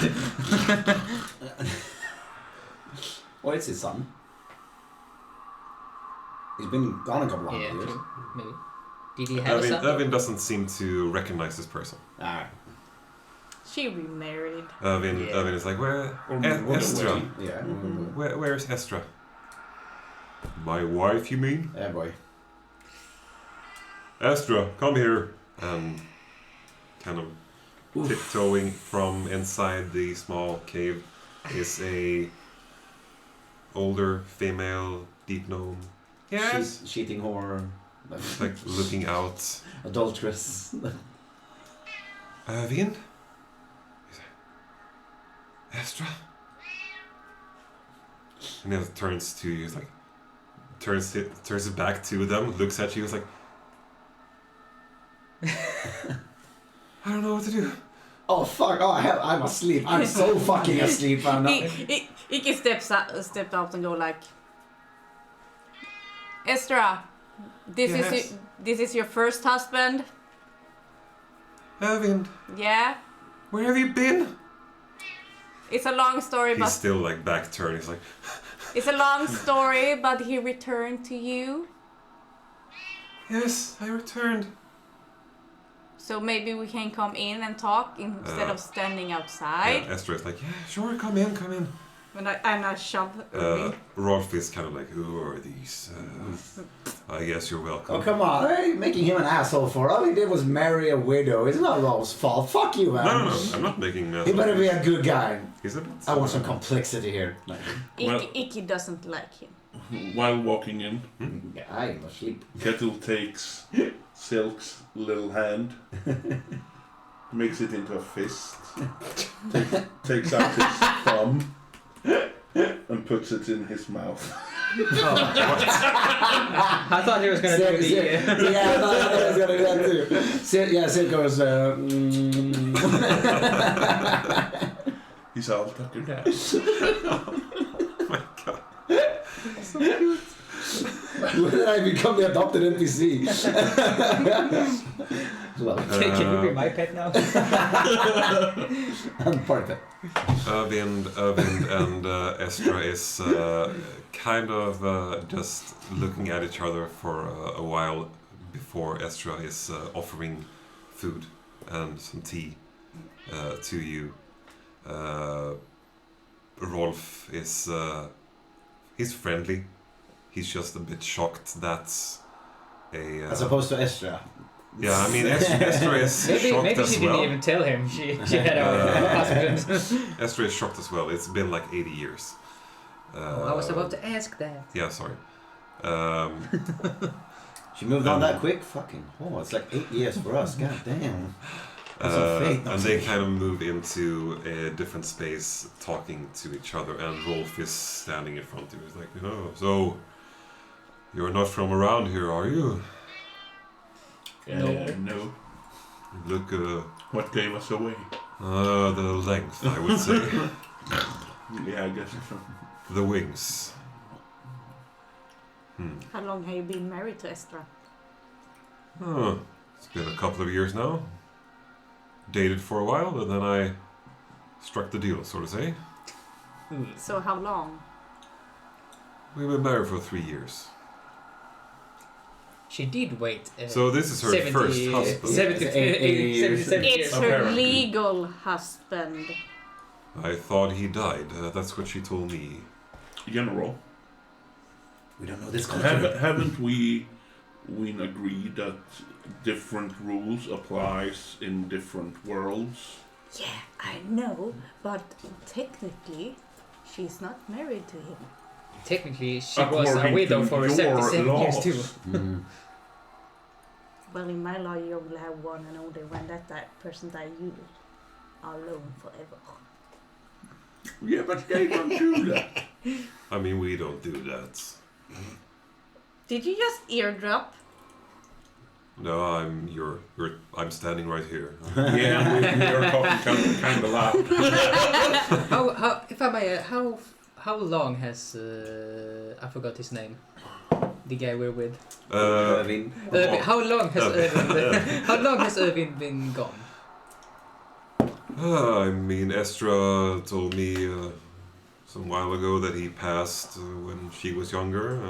Oh, it's his son. He's been gone a couple of Yeah, years. true. Maybe. Did he have a son? Övind doesn't seem to recognize this person. Alright. She remarried. Övind is like, where? Estra. Yeah. Where's Estra? My wife, you mean? Yeah, boy. Estra, come here. And kind of tiptoeing from inside the small cave is a older female deep gnome. Yes. Cheating whore. Like looking out. Adulteress. Övind? Estra? And then turns to you, like turns it back to them, looks at you, is like I don't know what to do. Oh fuck! Oh hell! I'm asleep. I'm so fucking asleep. I'm not. Iki steps out and go like, Estra, Yes. this is your first husband. Övind, Yeah, where have you been? it's a long story, He's but still like back turned. He's like, it's a long story, but he returned to you. yes, I returned. So maybe we can come in and talk instead of standing outside. Yeah, Esther is like, yeah, sure, come in. And I shove Övind. Rolf is kind of like, who are these? I guess you're welcome. Oh, come on. Hey, making him an asshole for all he did was marry a widow. It's not Rolf's fault. Fuck you, man. No, I'm not making He better be a good guy. Is it? I want some complexity here. Icky doesn't like him. While walking in, Yeah, I am asleep. Kettle takes Silk's little hand, makes it into a fist, takes out his thumb, and puts it in his mouth. I thought he was gonna do the. Yeah, I thought he was gonna do that too. Sid goes. He's all tuckered out. Oh my god. So cute. When did I become the adopted NPC? Can you be my pet now? I'm part of it. Övind and Estra is kind of just looking at each other for a while before Estra is offering food and some tea to you. Rolf is he's friendly. He's just a bit shocked that as opposed to Estra. Yeah, I mean Estra is shocked maybe as she well. didn't even tell him she had a husband. Estra is shocked as well. It's been like 80 years. I was about to ask that. Yeah, sorry. She moved on that quick? Fucking it's like 8 years for us. God damn. And they kind of move into a different space, talking to each other. And Rolf is standing in front of you. He's like, so you're not from around here, are you? No. Look, What gave us away? the length, I would say. Yeah, I guess so. The wings. How long have you been married to Estra? It's been a couple of years now. Dated for a while, and then I struck the deal, so to say. So how long? We've been married for 3 years. She did wait. So this is her 70 first husband. 77 years. It's her Apparently. legal husband. I thought he died. That's what she told me. General, We don't know this culture. haven't we agreed that different rules applies in different worlds? Yeah, I know, but technically, she's not married to him. Technically, she was a According widow to for your 77 years laws. too. Well, in my law, you only have one, and only when that person dies, you are alone forever. Yeah, but they don't do that. I mean, we don't do that. Did you just eardrop? No, I'm standing right here. Yeah, we are talking kind of loud. How, if I may, how long has I forgot his name, the guy we're with. Övind. How long has Övind been gone? I mean, Estra told me some while ago that he passed when she was younger,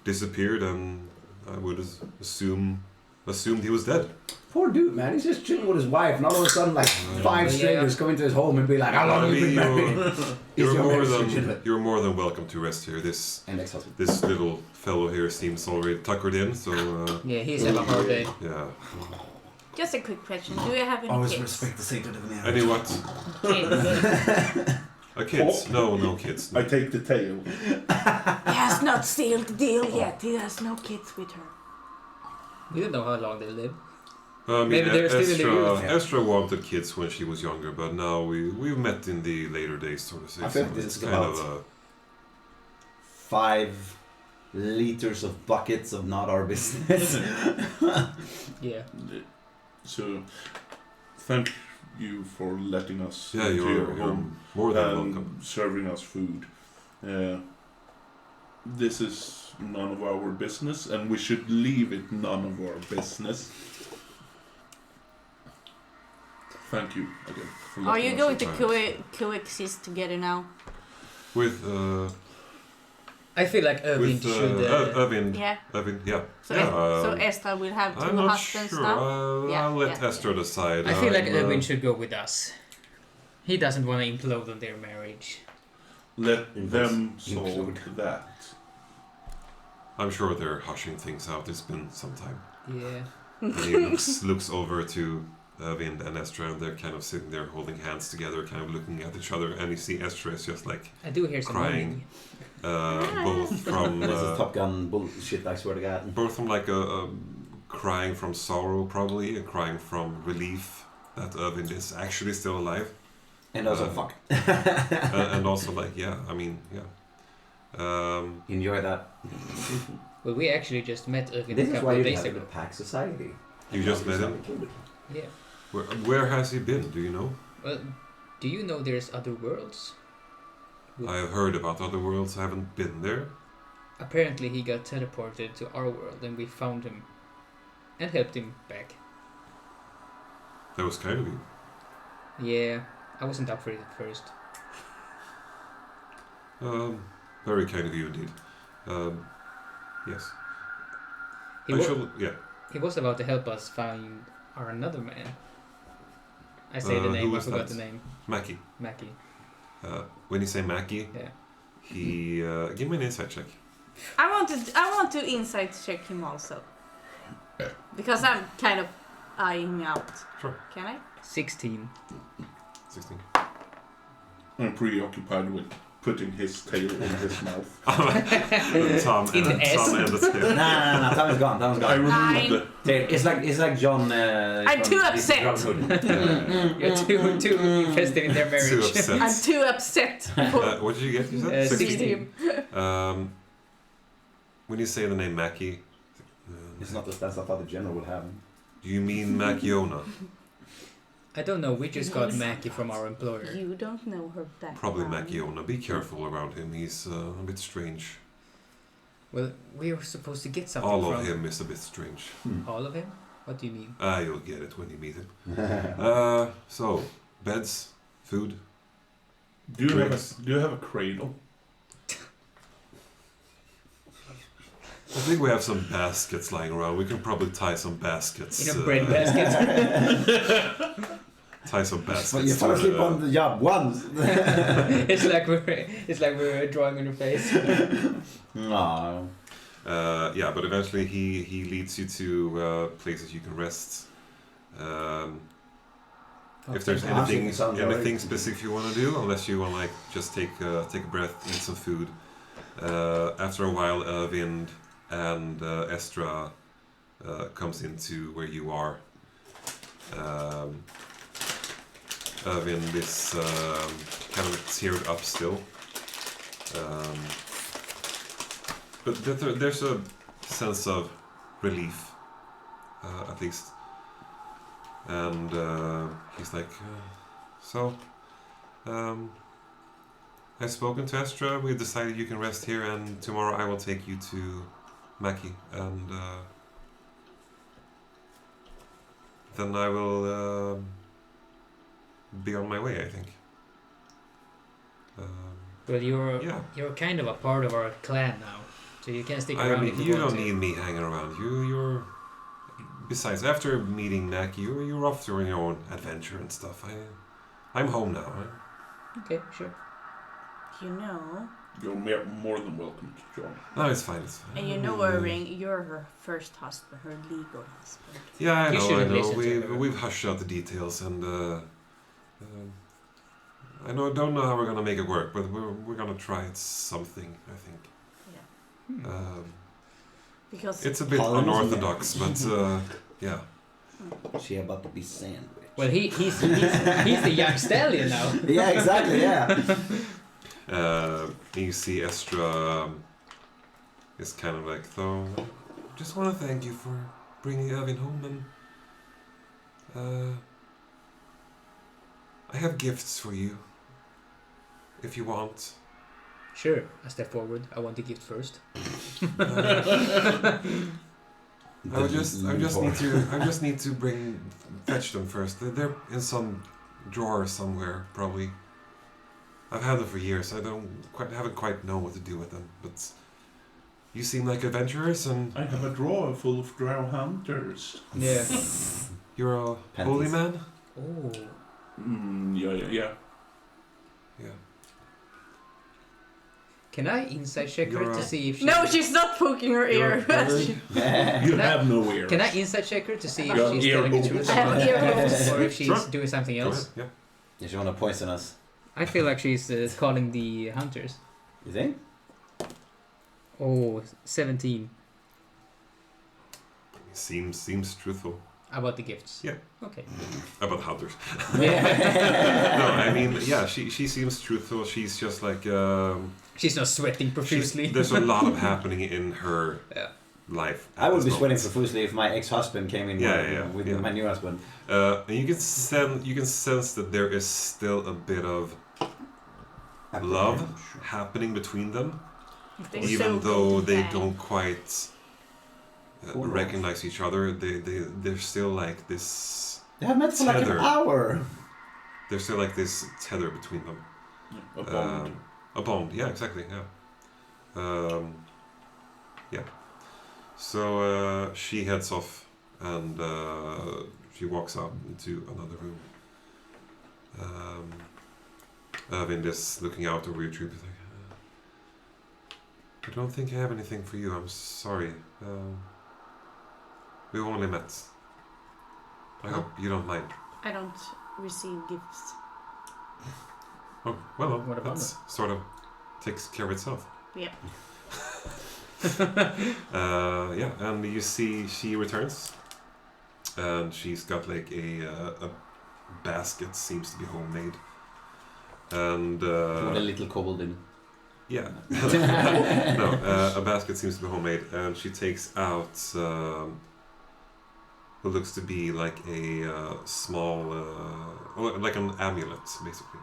disappeared, and I would assumed he was dead. Poor dude, man. He's just chilling with his wife, and all of a sudden, like, 5 strangers come into his home and be like, "How long have you been married?" You're more than welcome to rest here. This And ex-husband. this little fellow here seems already tuckered in, so Yeah, he's had a hard day. yeah. Just a quick question. Do you have any Always kids? respect the sacred of an Any what? Kids. Kids? No kids. I take the tail. He has not sealed the deal yet. He has no kids with her. We don't know how long they live. I mean, Maybe they're still in the youth. Estra wanted kids when she was younger, but now we've met in the later days, so to say. I think so this it's is kind about of 5 liters of buckets of not our business. Yeah. So, thank you for letting us yeah, into your you're home more than and welcome. serving us food. This is none of our business, and we should leave it none of our business. Thank you again for letting Are you us going to sometimes. coexist together now? With I feel like Övind should. Övind. Yeah. Övind, yeah. So, yeah, so Esther will have 2 I'm not husbands sure. now? Yeah, I'll let yeah, Esther decide. I feel like I'm, Övind should go with us. He doesn't want to implode on their marriage. let them Include. solve that. I'm sure they're hushing things out. It's been some time. Yeah. And he looks over to Övind and Estra, and they're kind of sitting there holding hands together, kind of looking at each other. And you see Estra is just like I do hear some crying, both from This is Top Gun bullshit, I swear to God. both from like a crying from sorrow probably, and crying from relief that Övind is actually still alive, And also, fuck. and also like I mean. Enjoy that. Well, we actually just met Övind This a is couple why of you days have ago. the pack society. You just met him? Yeah. Where has he been? Do you know? Well, do you know there's other worlds? I have heard about other worlds. I haven't been there. Apparently, he got teleported to our world, and we found him and helped him back. That was kind of you. Yeah, I wasn't up for it at first. Very kind of you indeed. Yes. He, I wa- shall. Yeah. he was about to help us find our another man. I say the Who name, I was forgot that? the name. Macky. Macky. When you say Macky, Yeah. he give me an insight check. I want to insight check him also. Because I'm kind of eyeing out. Sure. Can I? 16. 16. I'm preoccupied with putting his tail in his mouth. Tom In the S. and the scale. Nah, Tom is gone. I removed It's like John. I'm too upset. You're too invested in their Too marriage. upset. I'm too upset. For What did you get? You said 16. When you say the name Macky, It's not the stance I thought the general would have. do you mean Mackyona? I don't know, we just got Macky from our employer. You don't know her background. Probably Mackyona. Be careful around him. He's a bit strange. Well, we were supposed to get something All from of him is a bit strange. All of him? What do you mean? You'll get it when you meet him. So, beds, food. Do you Drinks. have a cradle? I think we have some baskets lying around. We can probably tie some baskets. In a bread basket. Tie some baskets. But you fell asleep on the job once. it's like we're drawing on your face. No. Yeah, but eventually he leads you to places you can rest. If there's anything specific you want to do, unless you want to like just take a breath, eat some food. After a while, Övind and Estra comes into where you are. Övind is kind of teared up still. But there's a sense of relief, at least. And he's like, I've spoken to Estra, we decided you can rest here, and tomorrow I will take you to Macky, and then I will be on my way, I think. Well, Yeah. you're kind of a part of our clan now, so you can stick I around mean, if you you want don't to. need me hanging around. You're. Besides, after meeting Macky, you're off to your own adventure and stuff. I'm home now. Huh? Okay, sure. You know, You're more than welcome to join. No, it's fine. It's fine. and you know, Irving, you're her first husband, her legal husband. Yeah, I You know. I shouldn't know. listen to her. We've hushed out the details, and I don't know how we're gonna make it work, but we're gonna try it something. I think. Yeah. Because It's a bit Colonies, unorthodox, but yeah. She about to be sandwiched. Well, he's the young stallion now. Yeah, exactly. Yeah. You see Estra is kind of like, so just want to thank you for bringing Övind home, and I have gifts for you if you want. Sure, I step forward. I want the gift first. I just need to fetch them first. They're in some drawer somewhere, probably. I've had them for years. I haven't quite known what to do with them, but you seem like adventurers, and I have a drawer full of drow hunters. Yeah. you're a Panties. holy man. Oh. Yeah. Yeah. Can I insight check her to see if she... No, she's not poking her ear. You have no ears. Can I insight check her to see if Yeah. she's Ear telling the holes. truth I have ear holes. or if she's Sure. doing something Go else? ahead, yeah. If you want to poison us, I feel like she's calling the hunters. you think? Oh, 17. Seems truthful. About the gifts. Yeah. Okay. About hunters. Yeah. No, I mean, yeah, she seems truthful. She's just like She's not sweating profusely. there's a lot of happening in her Yeah. life. I would be sweating moment. profusely if my ex-husband came in with yeah. my new husband. And you can sense that there is still a bit of love happening between them, They're even so though good they bad. don't quite recognize each other. They're still like this. They have met for like Tether. an hour. There's still like this tether between them. A bond. A bond, yeah, exactly, yeah. Yeah. So she heads off and she walks out into another room. Övind is looking out over your troop. He's like, I don't think I have anything for you. I'm sorry. We only met. I hope you don't mind. I don't receive gifts. Oh, well, What about that's sort of takes care of itself. Yeah. Yeah, and you see she returns, and she's got like a basket, seems to be homemade, and What a little kobold in. yeah, no, a basket seems to be homemade, and she takes out what looks to be like a small, like an amulet, basically,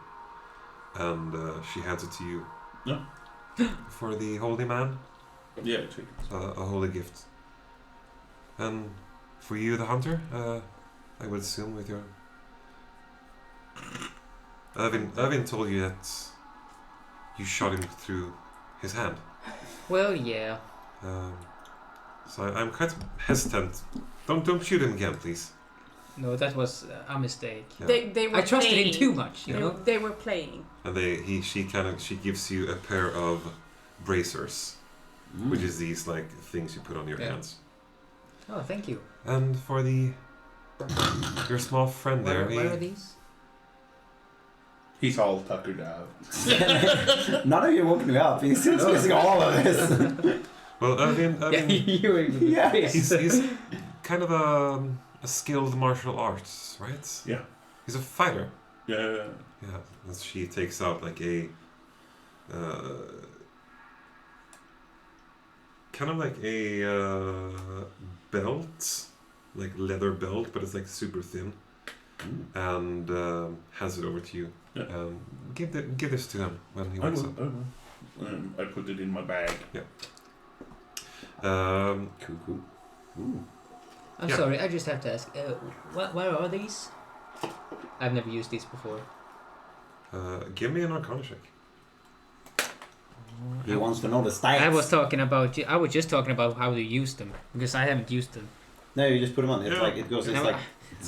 and she hands it to you. Yeah. For the holy man. Yeah, take it. A holy gift. And for you, the hunter, I would assume with your... Övind told you that you shot him through his hand. Well, yeah. So I'm quite hesitant. Don't shoot him again, please. No, that was a mistake. Yeah. They were I trusted playing. him too much, you know? They were playing. And she gives you a pair of bracers, which is these like things you put on your Yeah. hands. Oh, thank you. And for your small friend there, Where are these? He's all tuckered out. None of you woke me up. He's missing all of this. well, Övind, Yeah, you were even Yeah. he's kind of a skilled martial arts, right? Yeah. He's a fighter. Yeah. Yeah. And she takes out like a kind of like a belt, like leather belt, but it's like super thin, and hands it over to you. Yeah. Give this to him when he I wakes will. up. I will. I put it in my bag. Cool. Ooh. I'm Yeah. sorry, I just have to ask. Where are these? I've never used these before. Give me an Arcana check. He wants to know the stats. I was just talking about how to use them because I haven't used them. No, you just put them on. It's Yeah. like it goes. It's No, like.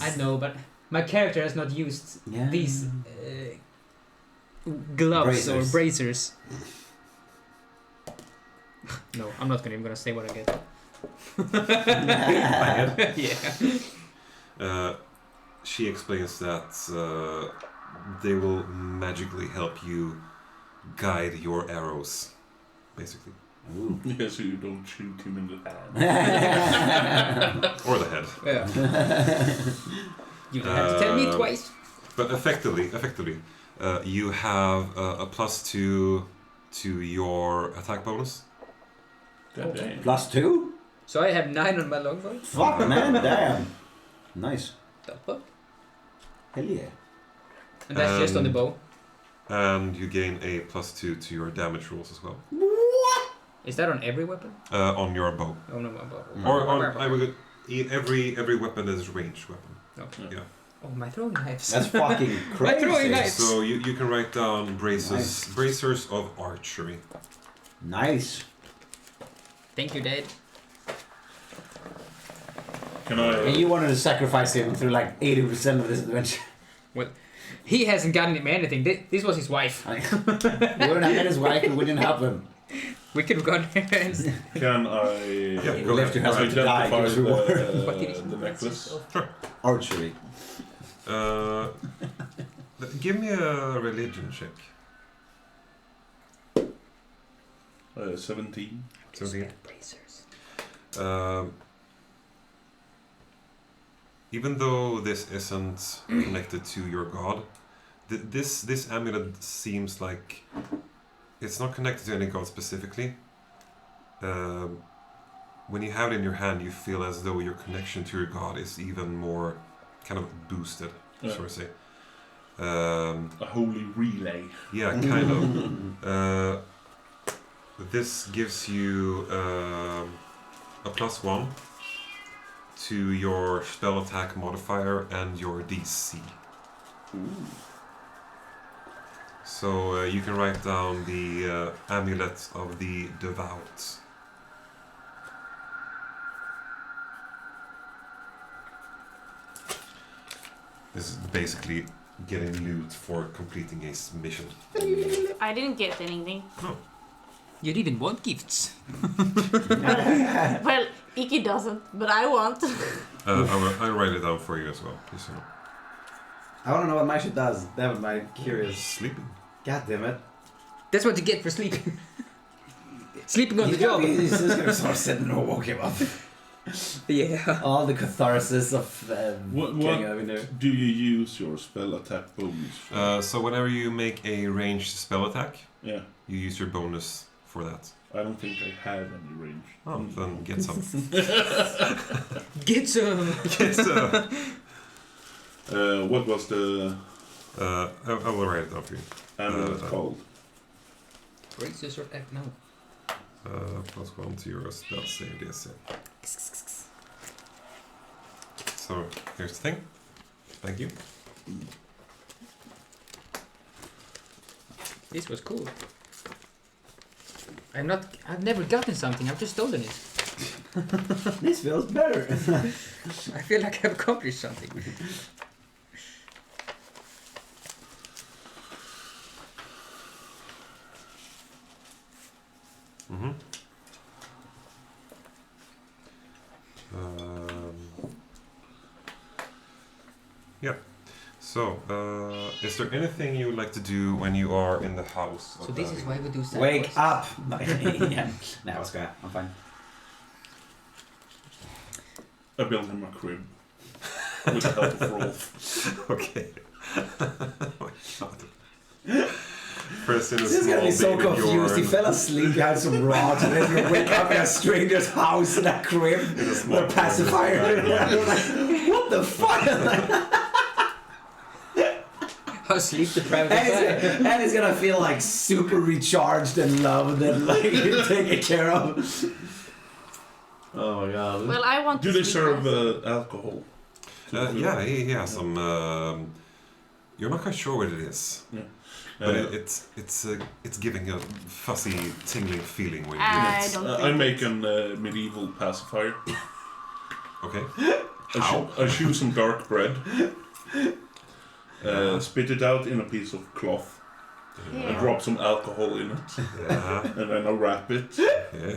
I know, but my character has not used Yeah. these gloves or Bracers. bracers. No, I'm not even gonna say what I get. Yeah. She explains that they will magically help you guide your arrows, basically, Ooh. Yeah, so you don't shoot him in the head. or the head. Yeah. You don't have to tell me twice. But effectively, you have a +2 to your attack bonus. God damn. +2? So I have 9 on my longbow. Fuck, man, damn. Nice. Double. Hell yeah. And that's just on the bow. And you gain a +2 to your damage rolls as well. Is that on every weapon? On your bow. Oh no, my bow. Or on every weapon is ranged weapon. Okay. Yeah. Oh, my throwing knives. That's fucking My crazy. throwing knives. So you can write down Nice. bracers of archery. Nice. Thank you, Dad. Can And I? you wanted to sacrifice him through like 80% of this adventure. He hasn't gotten him anything. This was his wife. We wouldn't have met his wife and we didn't help him. We could have gone here and... Can I Yeah, You left your husband to die. identify Give us reward. What did he the necklace? Archery. Give me a religion check. 17. 17. Even though this isn't connected to your god, this amulet seems like it's not connected to any god specifically. When you have it in your hand, you feel as though your connection to your god is even more kind of boosted, shall I say. A holy relay. Yeah, kind of. This gives you a +1 to your spell attack modifier and your DC. Ooh. So you can write down the amulet of the devout. This is basically getting loot for completing a mission. I didn't get anything. You didn't want gifts. Well, Iki doesn't, but I want. I'll write it down for you as well. Just so you know. I want to know what my shit does. That was my curious. Sleeping. God damn it. That's what you get for sleeping. Sleeping on the job. He's just gonna start sitting and woke him up. Yeah. All the catharsis of What getting Övind there. do you use your spell attack bonus for? So whenever you make a ranged spell attack, Yeah. you use your bonus for that. I don't think I have any range. Oh, then get some. Get some. Get some. What was the I will write it down for you. amulet called? Razors or no. +1 to your spell save DC. So here's the thing. Thank you. This was cool. I've never gotten something, I've just stolen it. This feels better. I feel like I've accomplished something. Mm-hmm. Yeah. So, is there anything you would like to do when you are in the house? So this is why we do side Wake quests. up! Yeah. Nah, it's good. I'm fine. I built him a crib with the help of Rolf. Okay. Oh my god. First in a This is small gonna be so baby confused. He Bjorn. fell asleep behind some rods and then you wake up in a stranger's house in a crib with a pacifier. What the fuck? How sleep deprived And he's gonna feel like super recharged and loved and like taken care of. Oh my god. Well, I want Do to they sleep serve also. alcohol? Yeah, he has some. You're not quite sure what it is, Yeah. but it's giving a fuzzy, tingling feeling when you do I it. don't I think make an medieval pacifier. Okay. I chew some dark bread, spit it out in a piece of cloth, and Yeah. drop some alcohol in it, Yeah. and then I wrap it. Yeah.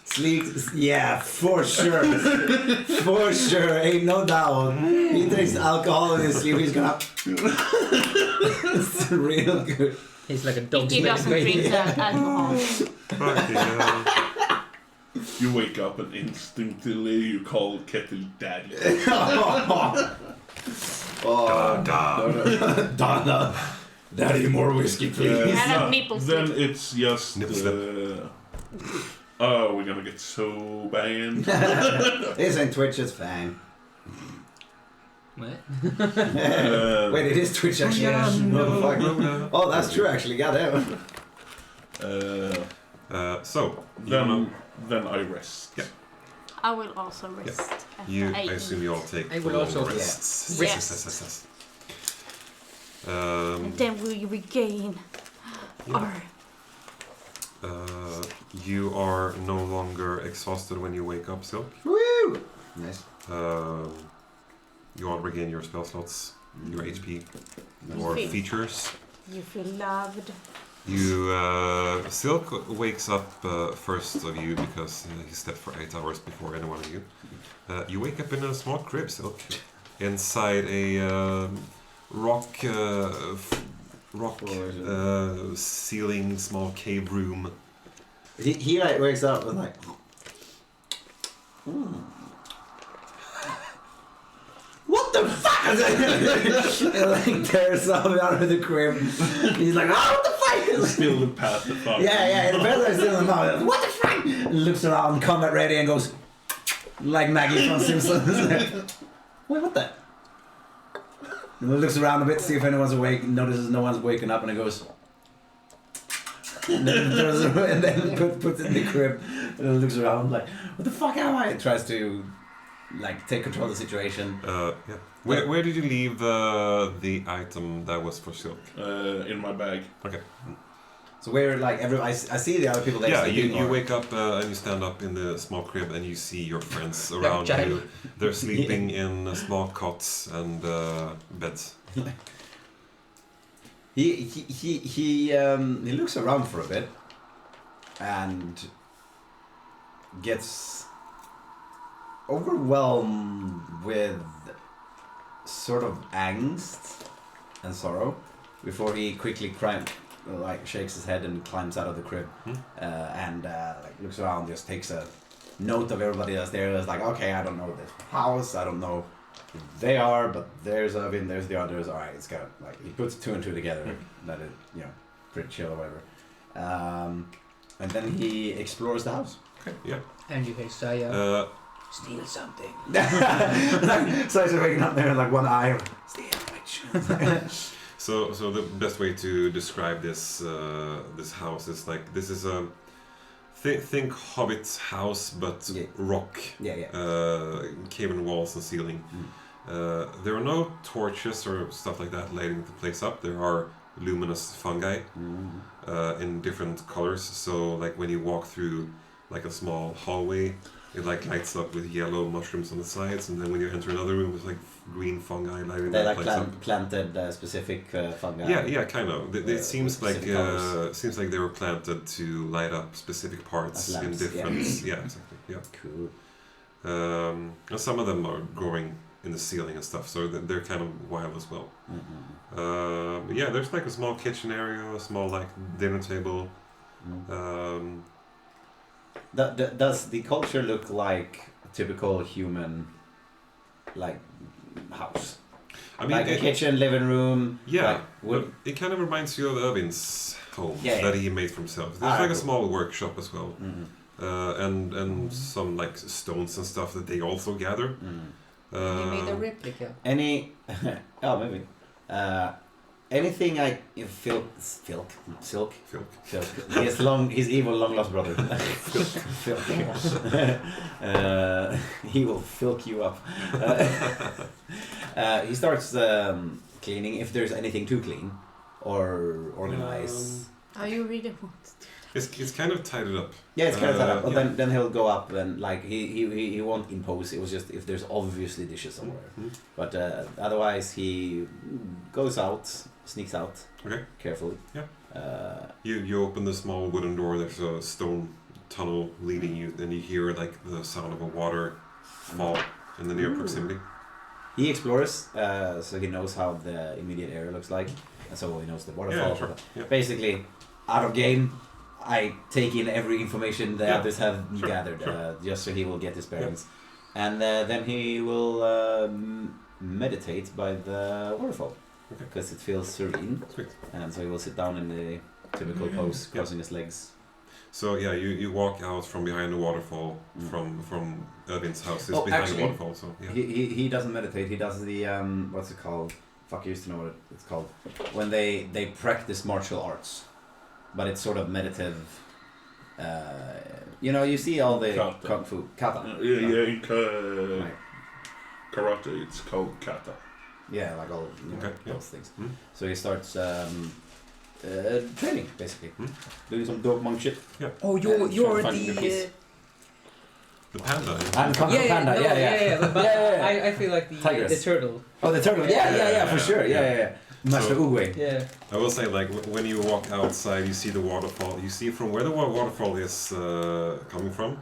Sleep, yeah, for sure. For sure, ain't no doubt. He drinks alcohol in his sleep, he's gonna. It's real good. He's like a dog. Iki doesn't drink alcohol. Fucking hell. You wake up and instinctively you call Kettle Daddy. Donna, Daddy, more whiskey, please. I have nipples. Then it's just. Nipple slip. Oh, we're gonna get so banned. This ain't Twitch, it's fine. What? Wait, it is Twitch actually. Motherfucker. Oh, that's true actually, goddamn. So, you wanna- Then I rest. Yeah. I will also rest. after I I assume eat. you all take I will long also- rests. Yes. Yes. And then we regain our. You are no longer exhausted when you wake up, Silk. Woo! Nice. You all regain your spell slots. your HP, You your feel- features. You feel loved. You Silk wakes up first of you because he slept for 8 hours before any one of you. You wake up in a small crib, Silk, inside a rock ceiling, small cave room. He like wakes up and like, what the fuck? And like tears something out of the crib. He's like, what the fuck? Still the path the fuck. Yeah, the best is still in the mouth. What the fuck? And looks around, combat ready, and goes like Maggie from Simpsons. Wait, what the? And he looks around a bit, see if anyone's awake. Notices no one's waking up, and he goes. And then puts it in the crib, and then looks around like, what the fuck am I? And tries to like take control of the situation. Yeah. Where did you leave the item that was for Silk? In my bag. Okay. So we're like I see the other people there. Yeah, sleeping, you or- wake up and you stand up in the small crib and you see your friends around child. you. They're sleeping in small cots and beds. He looks around for a bit and gets overwhelmed with sort of angst and sorrow before he quickly shakes his head and climbs out of the crib and like looks around, just takes a note of everybody that's there. It's like, okay, I don't know this house, I don't know who they are, but there's Övind, there's the others. All right, it's got like he puts 2 and 2 together. That is, pretty chill or whatever. And then he explores the house. Okay, yeah. And you hear Saya steal something. So he's waking up there like one eye. Steal witch. So the best way to describe this this house is like this is a think Hobbit's house but rock. Yeah. Cave-in walls and ceiling. There are no torches or stuff like that lighting the place up. There are luminous fungi in different colors. So like when you walk through like a small hallway, it like lights up with yellow mushrooms on the sides, and then when you enter another room, there's like green fungi lighting They that like place up. planted specific fungi. Yeah, kind of. It seems like specific colours. seems like they were planted to light up specific parts As in lamps, different. Yeah, exactly. Yeah. Cool. And some of them are growing in the ceiling and stuff, so they're kind of wild as well. But yeah, there's like a small kitchen area, a small like dinner table. Does the culture look like a typical human, like, house? I mean, Like a kitchen, living room. Yeah, like wood. it kind of reminds you of Övind's home Yeah. that he made for himself. There's like a Cool. small workshop as well, and some like stones and stuff that they also gather. You made a replica. Any? Oh, maybe. Anything silk. Filk. His evil long lost brother. Filk. He will filk you up. He starts cleaning if there's anything to clean or organize. Are you really want to? It's kind of tidied up. Yeah, it's kind of tied up. But yeah. then he'll go up and like he won't impose. It was just if there's obviously dishes somewhere. But otherwise he goes out, sneaks out. Okay. Carefully. Yeah. You open the small wooden door. There's a stone tunnel leading you, and you hear like the sound of a water fall in the near proximity. He explores, so he knows how the immediate area looks like, and so he knows the waterfall. Yeah, sure. Yeah. Basically, out of game, I take in every information the Yeah, others have sure, gathered, sure. just so he will get his bearings. And then he will meditate by the waterfall, because it feels serene. Sweet. And so he will sit down in the typical pose, crossing his legs. So yeah, you walk out from behind the waterfall from Övind's house. It's behind actually, the waterfall, so yeah. He doesn't meditate. He does the what's it called? Fuck, I used to know what it's called. When they practice martial arts, but it's sort of meditative. You see all the Kata. kung fu kata. In Right. karate, it's called kata. Yeah, like all Okay, yeah. those things. So he starts training basically, doing some dope monk shit. Oh, you're you're finding the the piece. The panda. And Kung Fu Panda, no, yeah. But Yeah. I feel like the Tigress. turtle. Oh, the turtle. Yeah, for sure. Yeah. Master Uwe. Yeah. I will say, like, when you walk outside, you see the waterfall. You see from where the waterfall is coming from.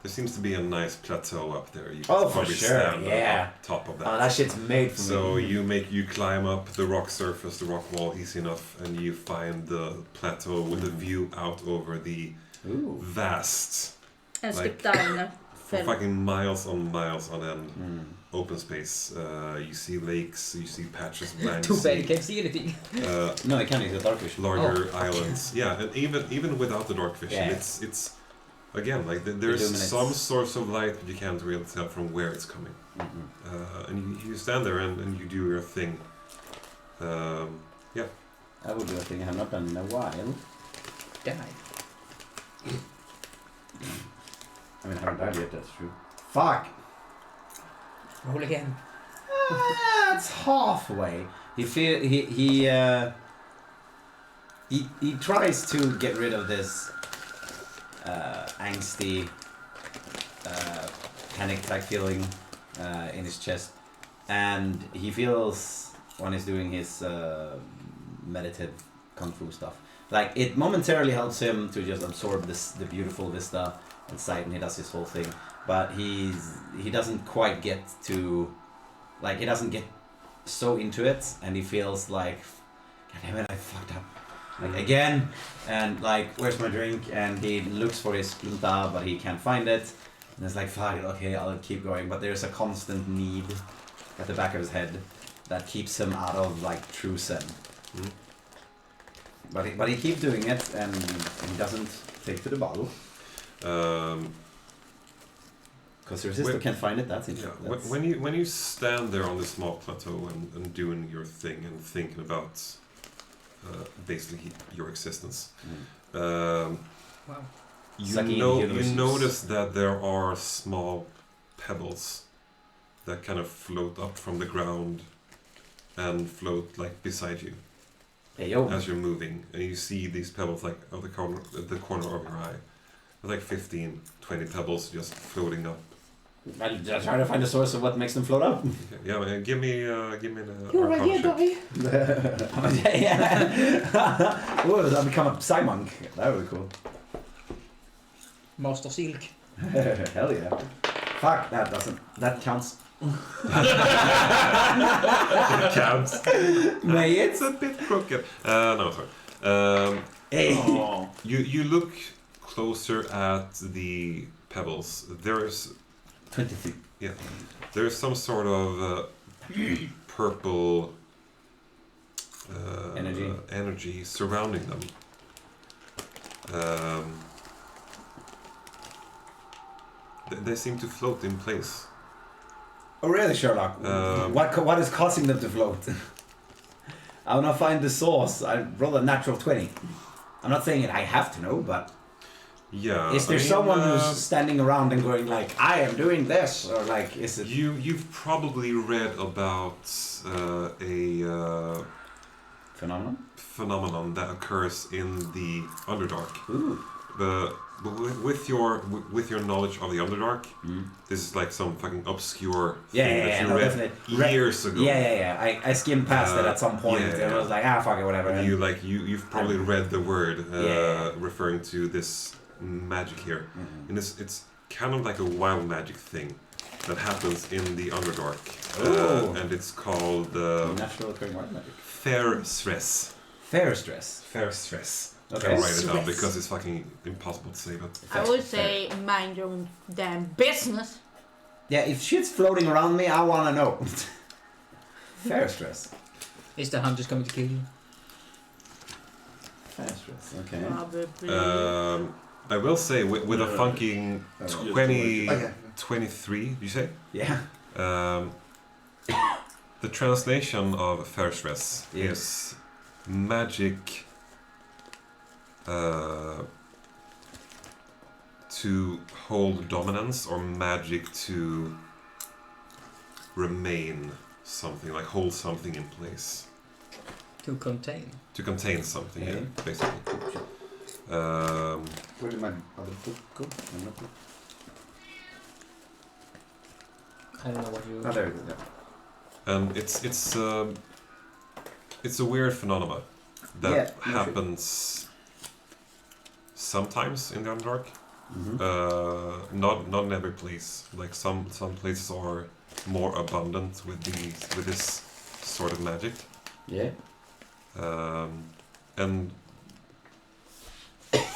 There seems to be a nice plateau up there. You can Oh, for probably sure. stand Yeah. on top of that. Oh, that shit's made for me. So you climb up the rock surface, the rock wall, easy enough, and you find the plateau with a view out over the vast, And skip like, down. for fucking miles on end, open space. You see lakes, you see patches of land. Too you bad you see, can't see anything. No, it can't. It's a darkfish. larger islands. Yeah, and even without the dark vision, Yeah. it's again like there's Illuminates. some source of light, but you can't really tell from where it's coming. And you stand there and you do your thing. Yeah. I would do a thing I have not done in a while. Die. I mean, I haven't died yet, that's true. Fuck! Roll again. That's halfway. He tries to get rid of this angsty, panic-like feeling in his chest, and he feels when he's doing his meditative kung fu stuff, like it momentarily helps him to just absorb the beautiful vista and sight, and he does his whole thing. But he doesn't quite get to, like, he doesn't get so into it, and he feels like, God damn it, I fucked up. Like, again, and like, where's my drink? And he looks for his plunta, but he can't find it. And it's like, fuck it, okay, I'll keep going. But there's a constant need at the back of his head that keeps him out of, like, true zen. But he keeps doing it, and he doesn't take to the bottle. Because the resistor can't find it, that's interesting. Yeah. When you stand there on this small plateau and doing your thing and thinking about basically your existence, Wow. you notice that there are small pebbles that kind of float up from the ground and float like beside you as you're moving, and you see these pebbles like at the corner of your eye. There's like 15, 20 pebbles just floating up. I'll try to find the source of what makes them float up. Okay. Yeah, man, give me an You're right here, Arcana check. Yeah. Ooh, I'll become a Psy monk. That would be cool. Master Silk. Hell yeah. Fuck, that counts. It counts. May it? It's a bit crooked. No, sorry. Hey. Oh, You look closer at the pebbles. There's 23. Yeah, there's some sort of purple energy surrounding them. They seem to float in place. Oh really, Sherlock? What is causing them to float? I wanna find the source. I rolled a natural 20. I'm not saying it I have to know, but Yeah. is there someone who's standing around and going like, I am doing this, or like, is it? You've probably read about a phenomenon that occurs in the Underdark. Ooh. But with your knowledge of the Underdark, this is like some fucking obscure thing that you read years ago. Yeah. I skimmed past it at some point, and I was like, fuck it, whatever. And you've probably read the word referring to this magic here, and it's kind of like a wild magic thing that happens in the Underdark, and it's called natural occurring wild magic. fair stress. Fair stress. Fair stress. Okay. I'll write it down because it's fucking impossible to say, but I would say mind your own damn business. Yeah, if shit's floating around me, I wanna know. Fair stress. Is the hunters coming to kill you? Fair stress. Okay. Probably. I will say with a fucking 23, did you say? Yeah. The translation of fair stress is magic to hold dominance, or magic to remain something, like hold something in place. To contain. To contain something, yeah, basically. Where did my other book go? I don't know what you. Oh, there it is. Yeah. And it's a weird phenomenon that Yeah, no happens sometimes in the Underdark. Mm-hmm. Not in every place. Like some places are more abundant with this sort of magic. Yeah. And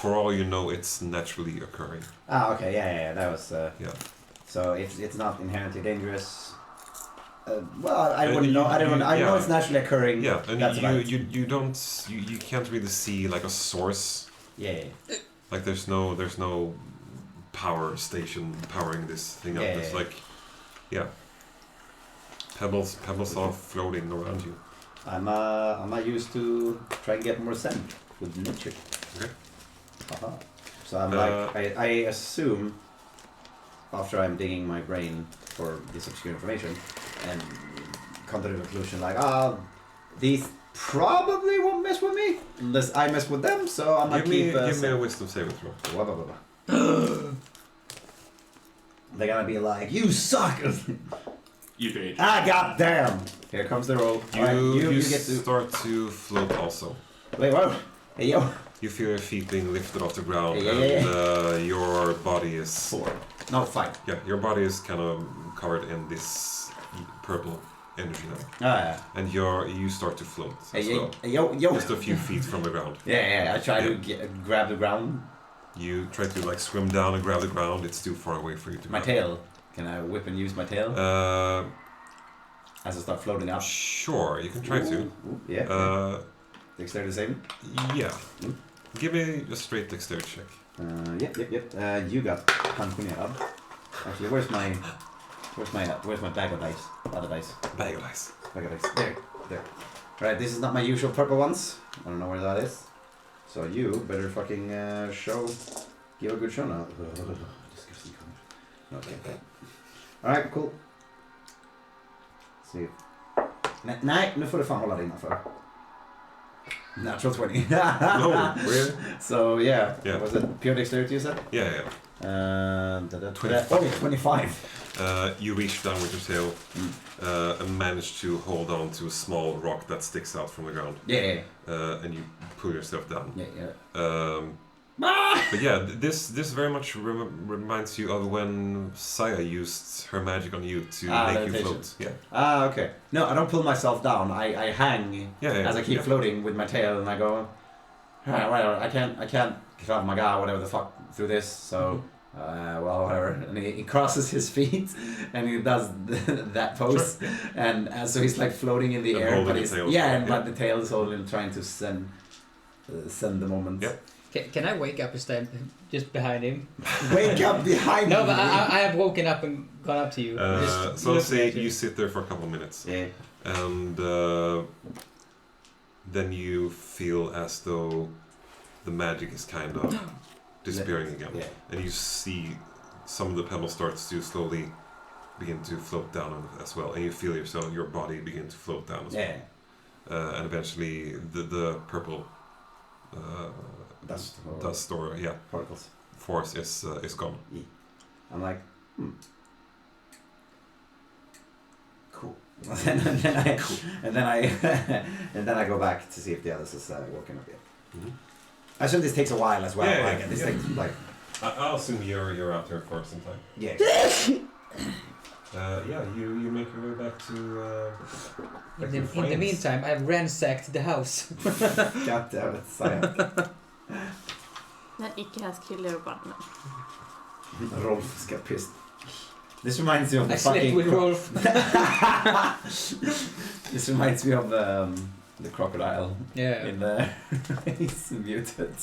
for all you know, it's naturally occurring. Ah, okay. Yeah. That was. Yeah. So it's not inherently dangerous. Well, I And wouldn't know. I don't know. I know yeah. it's naturally occurring. Yeah, and That's about it. you can't really see like a source. Yeah. Like there's no power station powering this thing up. Yeah, It's yeah. like, yeah, pebbles are floating around you. I'm used to try and get more zen with nature. Okay. Haha. So I'm like, I assume after I'm digging my brain for this obscure information and come to the conclusion like, these probably won't mess with me unless I mess with them. So I'm gonna keep. Give me a wisdom saving throw. Blah, blah, blah, blah. They're gonna be like, you suck. You did. Goddamn! Here comes the roll. Alright, You get to. start to float also. Wait, whoa! Hey, yo! You feel your feet being lifted off the ground, Yeah. and your body is 4. No, 5. yeah, your body is kind of covered in this purple energy now, Yeah. and you start to float as Hey, well, yo! just a few feet from the ground. Yeah, I try to grab the ground. You try to like swim down and grab the ground. It's too far away for you to My grab. tail. Can I whip and use my tail as I start floating up? Sure, you can try to. Ooh, yeah. Dexterity saving? Yeah. Mm. Give me a straight dexterity check. Yep. You got pensionerad. Actually, where's my bag of dice? Other dice. Bag of ice. Bag of dice. There. Right, this is not my usual purple ones. I don't know where that is. So you better fucking give a good show now. Disgusting comment. Okay. Alright, cool. See. Nej, nu får du fan hålla dig innanför. Natural 20. No, really? So yeah. Yeah. Was it pure dexterity you said? Yeah. 25. You reach down with your tail and manage to hold on to a small rock that sticks out from the ground. Yeah. And you pull yourself down. Yeah. But yeah, this very much reminds you of when Saya used her magic on you to make you levitation. float. Yeah. Okay. No, I don't pull myself down. I hang as I keep floating with my tail, and I go, alright, whatever. I can't Krav Maga, whatever the fuck, through this. So, well, whatever. And he crosses his feet, and he does that pose, Sure. and so he's like floating in the And air, holding but the he's tail, but the tail is holding, trying to send the moment. Yep. Can I wake up and stand just behind him? Wake up behind No, me. but I have woken up and gone up to you. Just So look say at you sit there for a couple of minutes, Yeah. and then you feel as though the magic is kind of disappearing again, Yeah. and you see some of the pebbles starts to slowly begin to float down as well, and you feel your body begin to float down as Yeah. well, and eventually the purple dust or Particles. force is gone. I'm like, cool. and then I go back to see if the others is woken up yet. Mhm. I assume this takes a while as well. Yeah, like, yeah, this yeah. takes like I'll assume you're out here for some time. yeah. You make your way back to. In the meantime, I've ransacked the house. God damn it, Saya. När icke skulle bara Rolf ska pissed. This reminds me of the I slept fucking. with Rolf. This reminds me of the crocodile Yeah. in the. He's muted.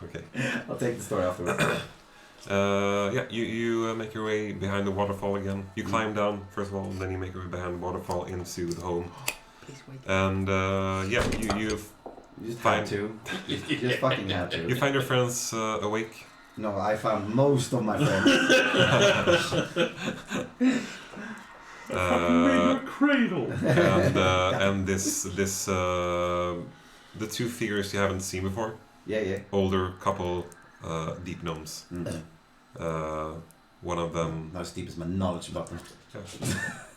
Okay. I'll take the story afterwards. You make your way behind the waterfall again. You climb down first of all, and then you make your way behind the waterfall into the home. Please wait. And you You just Fine. had to. You just fucking had to. you find your friends awake. No, I found most of my friends. Cradle. And this the two figures you haven't seen before. Yeah. Older couple, deep gnomes. Mm. One of them. Not as deep as my knowledge about them.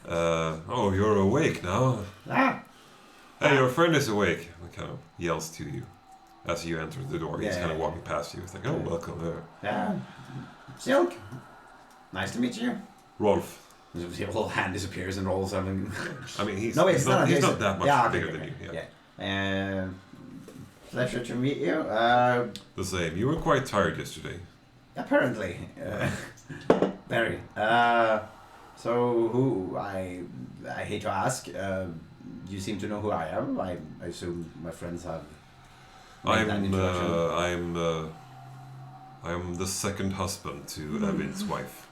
Oh, you're awake now. Hey, your friend is awake. He kind of yells to you as you enter the door. He's kind of walking past you. He's like, oh, welcome there. Yeah. Silk. Nice to meet you. Rolf. His whole hand disappears and rolls. I mean, he's it's not Jason. that much bigger than you. Yeah. Pleasure to meet you. The same. You were quite tired yesterday. Apparently. Very. So who I hate to ask. You seem to know who I am. I assume my friends have. I'm the second husband to Övind's wife.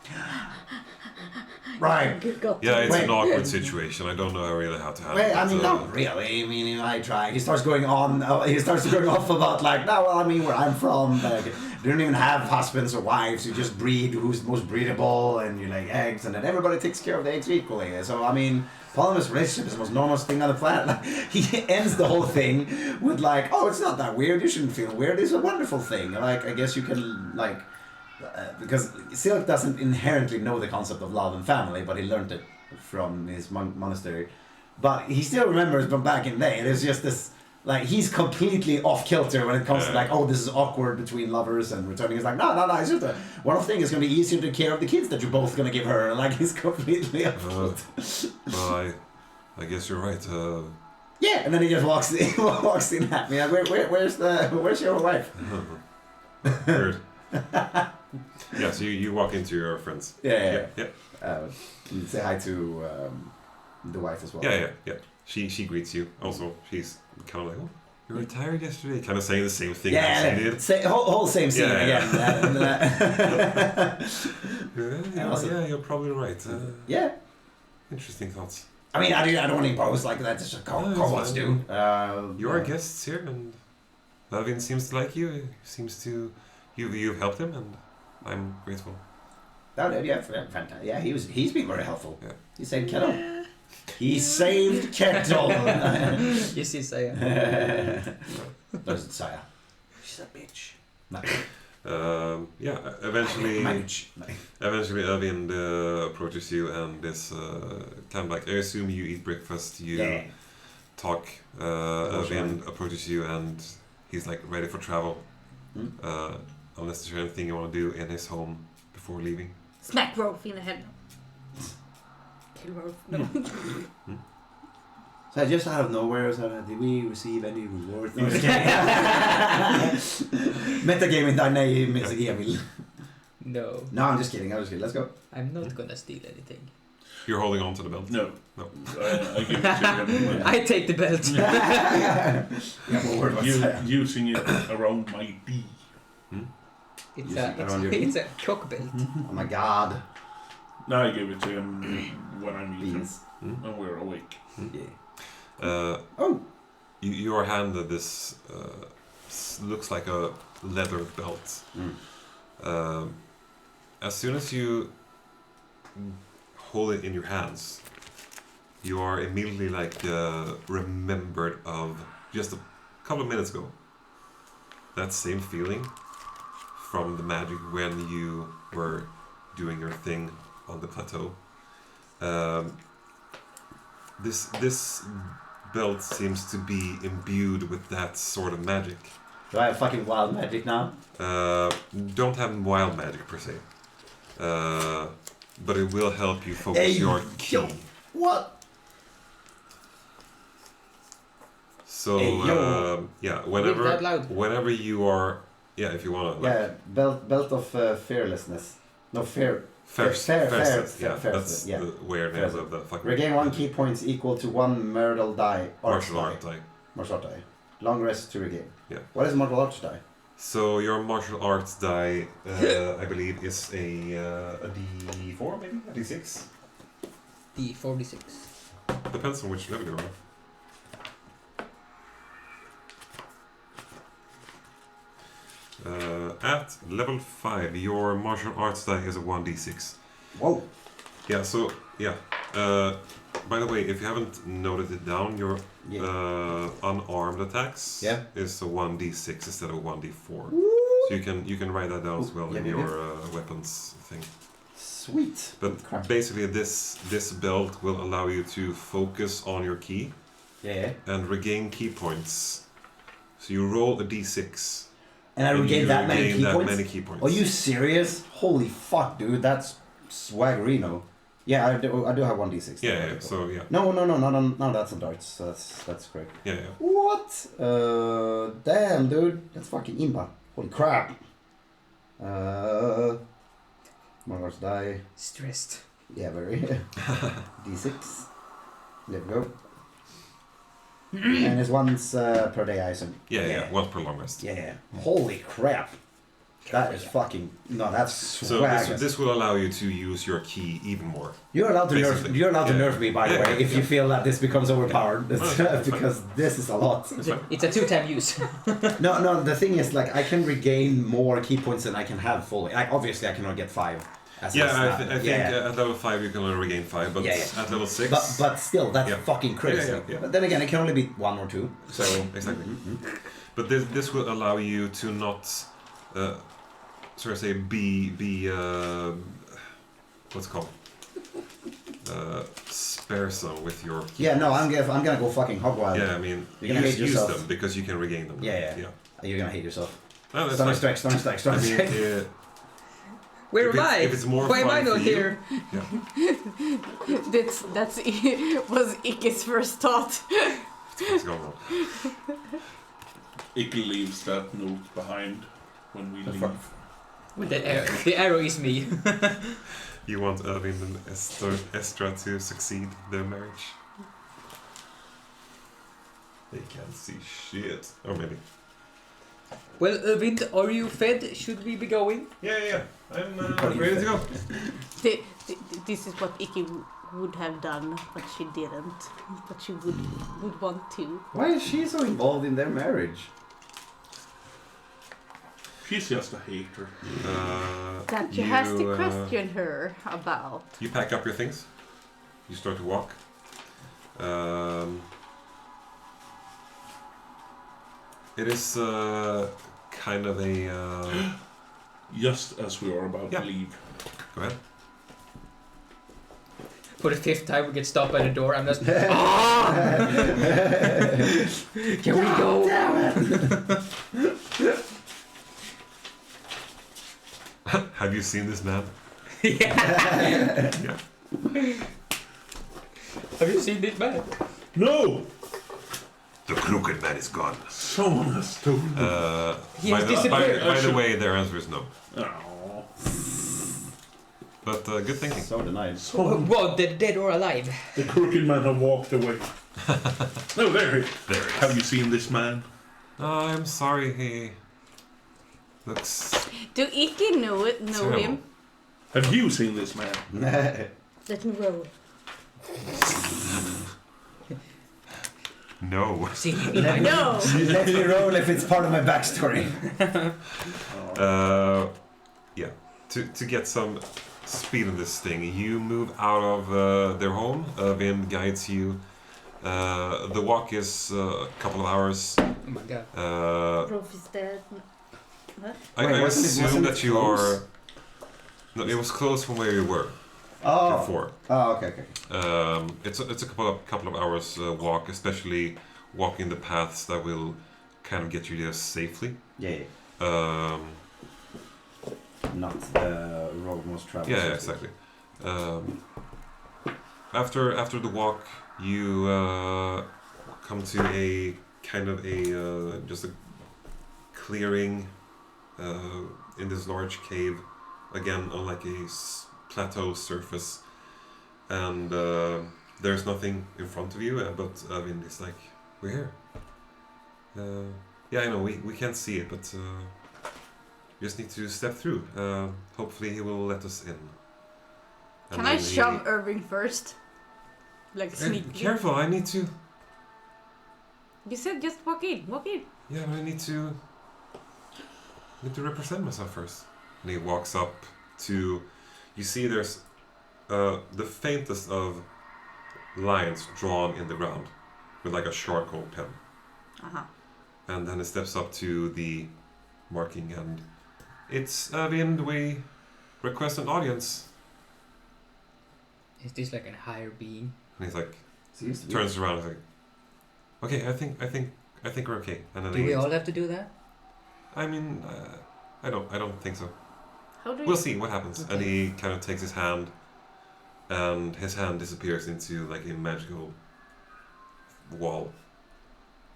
Right. Yeah, it's an awkward situation. I don't know really how to handle it. Wait, I mean, not really. I mean, I try. He starts going on. He starts going off about like, no, well, I mean, where I'm from, like, they don't even have husbands or wives. You just breed who's most breedable, and you lay eggs, and then everybody takes care of the eggs equally. So, I mean, polyamorous relationship is the most normal thing on the planet. Like, he ends the whole thing with like, oh, it's not that weird. You shouldn't feel weird. It's a wonderful thing. Like, I guess you can like. Because Silk doesn't inherently know the concept of love and family, but he learned it from his monastery. But he still remembers from back in the day. There's just this, like, he's completely off kilter when it comes to like, oh, this is awkward between lovers and returning. He's like, no, it's just a one-off thing. It's going to be easier to take care of the kids that you're both going to give her. Like, he's completely off kilter. Well, I guess you're right. Yeah, and then he just walks in at me. Like, where's your wife? Weird. Yeah, so you walk into your friends. Yeah. You say hi to the wife as well. Yeah. She greets you. Also, she's kind of like, oh, you were tired yesterday. Kind of saying the same thing as she did. Whole same scene again. Yeah, you're probably right. Yeah. Interesting thoughts. I mean, I don't want to impose like that. Just co-hosts do. You are guests here, and Övind seems to like you. He seems to... You've helped him, and I'm grateful. Fantastic. Yeah, he's been very helpful. Yeah. He saved Kettle. He saved Kettle. Yes, yes, I am. There's Saya. She's a bitch. Eventually Övind approaches you and is kind of like, I assume you eat breakfast, you talk. Övind approaches you and he's like ready for travel. Unless there's anything you want to do in his home before leaving. Smack Rolf in the head. Kill Rolf. No. So just out of nowhere, did we receive any reward? Metagaming name is Emil. No. No, I'm just kidding. Let's go. I'm not gonna steal anything. You're holding on to the belt? No. I give it to him. I take the belt. Using it around my D. It's a cock belt. Oh my god. No, I give it to him when I meet him. And we're awake. Yeah. You are handed this looks like a leather belt. As soon as you hold it in your hands, you are immediately like remembered of just a couple of minutes ago. That same feeling from the magic when you were doing your thing on the plateau. This belt seems to be imbued with that sort of magic. Do I have fucking wild magic now? Don't have wild magic per se. But it will help you focus your ki. What? So whenever you are, if you wanna. Belt of fearlessness. No fear. Fairness. That's the weird name of the fucking. Regain 1 key points equal to 1 martial die. Martial art die. Martial art die. Long rest to regain. Yeah. What is martial arts die? So your martial arts die, I believe, is a D4 maybe, a D6. D46. Depends on which level you're on. At level 5, your martial arts die is a 1d6. Whoa. By the way, if you haven't noted it down, your unarmed attacks is a 1d6 instead of a 1d4. So you can write that down as well in your weapons thing. Sweet. But Crap. basically, this belt will allow you to focus on your key Yeah. and regain key points. So you roll a d6. And I regain you that many regain key that points? many key points. Are you serious? Holy fuck, dude. That's swaggerino. Yeah, I do have 1d6. Yeah. So yeah. No, that's a darts. So that's great. Yeah. What? Damn, dude. That's fucking imba. Holy crap. Margar's die. Stressed. Yeah, very. D6. There we go. And it's once per day, I assume. Yeah. Once per long rest. Yeah. Holy crap. That is fucking... No, that's So swag. this will allow you to use your key even more. You're allowed to nerf. Basically. You're allowed to nerf me, by the way, if you feel that this becomes overpowered, That's because this is a lot. It's a 2-time use. No. The thing is, like, I can regain more key points than I can have fully. Like, obviously, I cannot get 5. As Yeah, a I think at level 5 you can only regain 5, but at level 6... But still, that's fucking crazy. Yeah. But then again, it can only be 1 or 2. So Exactly. But this will allow you to not... be what's it called? Sparesome with your key yeah, no, points. I'm gonna go fucking hog wild. Yeah, I mean, You're gonna hate use yourself. them because you can regain them. Yeah. You're gonna hate yourself. No, that's Stunning fine. strike. I mean, Where if am it's- I? if it's more Why am fun I not for you- here? That's was Ike's first thought. What's going on? Ike leaves that note behind when we leave. Well, the arrow is me. You want Övind and Estra to succeed their marriage? They can't see shit. Or maybe. Well, Övind, are you fed? Should we be going? Yeah. I'm What do you ready to think? go. This is what Ike would have done, but she didn't. But she would want to. Why is she so involved in their marriage? She's just a hater. That you has to question her about. You pack up your things. You start to walk. It is kind of a... Just as we are about to leave. Go ahead. For the 5th time, we get stopped by the door. I'm just. Can we go? Have you seen this man? Yeah. Yeah. Have you seen this man? No! The crooked man is gone. Someone has stolen it. He has disappeared. By the way, their answer is no. Oh. But good thinking. So denied. What, dead or alive? The crooked man have walked away. No, there he is. There he is. Have you seen this man? I'm sorry, he looks... Do Ike know him? Have you seen this man? Let me roll. No. See, No. Let me roll if it's part of my backstory. Yeah. To get some speed in this thing, you move out of their home. Övind guides you. The walk is a couple of hours. Oh my god. Prof is dead. What? I Wait, assume wasn't it that you close? are... No, it was close from where you were before. Oh, okay. It's a couple of hours walk, especially walking the paths that will kind of get you there safely. Yeah. Not the road most traveled. Yeah, exactly. After the walk, you come to a kind of just a clearing in this large cave, again on like a plateau surface, and there's nothing in front of you. But Övind is like, "We're here." Yeah, I know we can't see it, but we just need to step through. Hopefully, he will let us in. And Can I then shove Irving first? Like sneak. Careful! I need to. You said just walk in. Walk in. Yeah, but I need to represent myself first. And he walks up to... You see there's the faintest of lines drawn in the ground with like a charcoal pen. Uh-huh. And then he steps up to the marking and... It's Övind, we request an audience. Is this like a higher being? And he's like, Seems to be. turns around and is like, okay, I think we're okay. And then Do we all have to do that? I mean, I don't think so. How do We'll you? see what happens. Okay. And he kind of takes his hand, and his hand disappears into like a magical wall.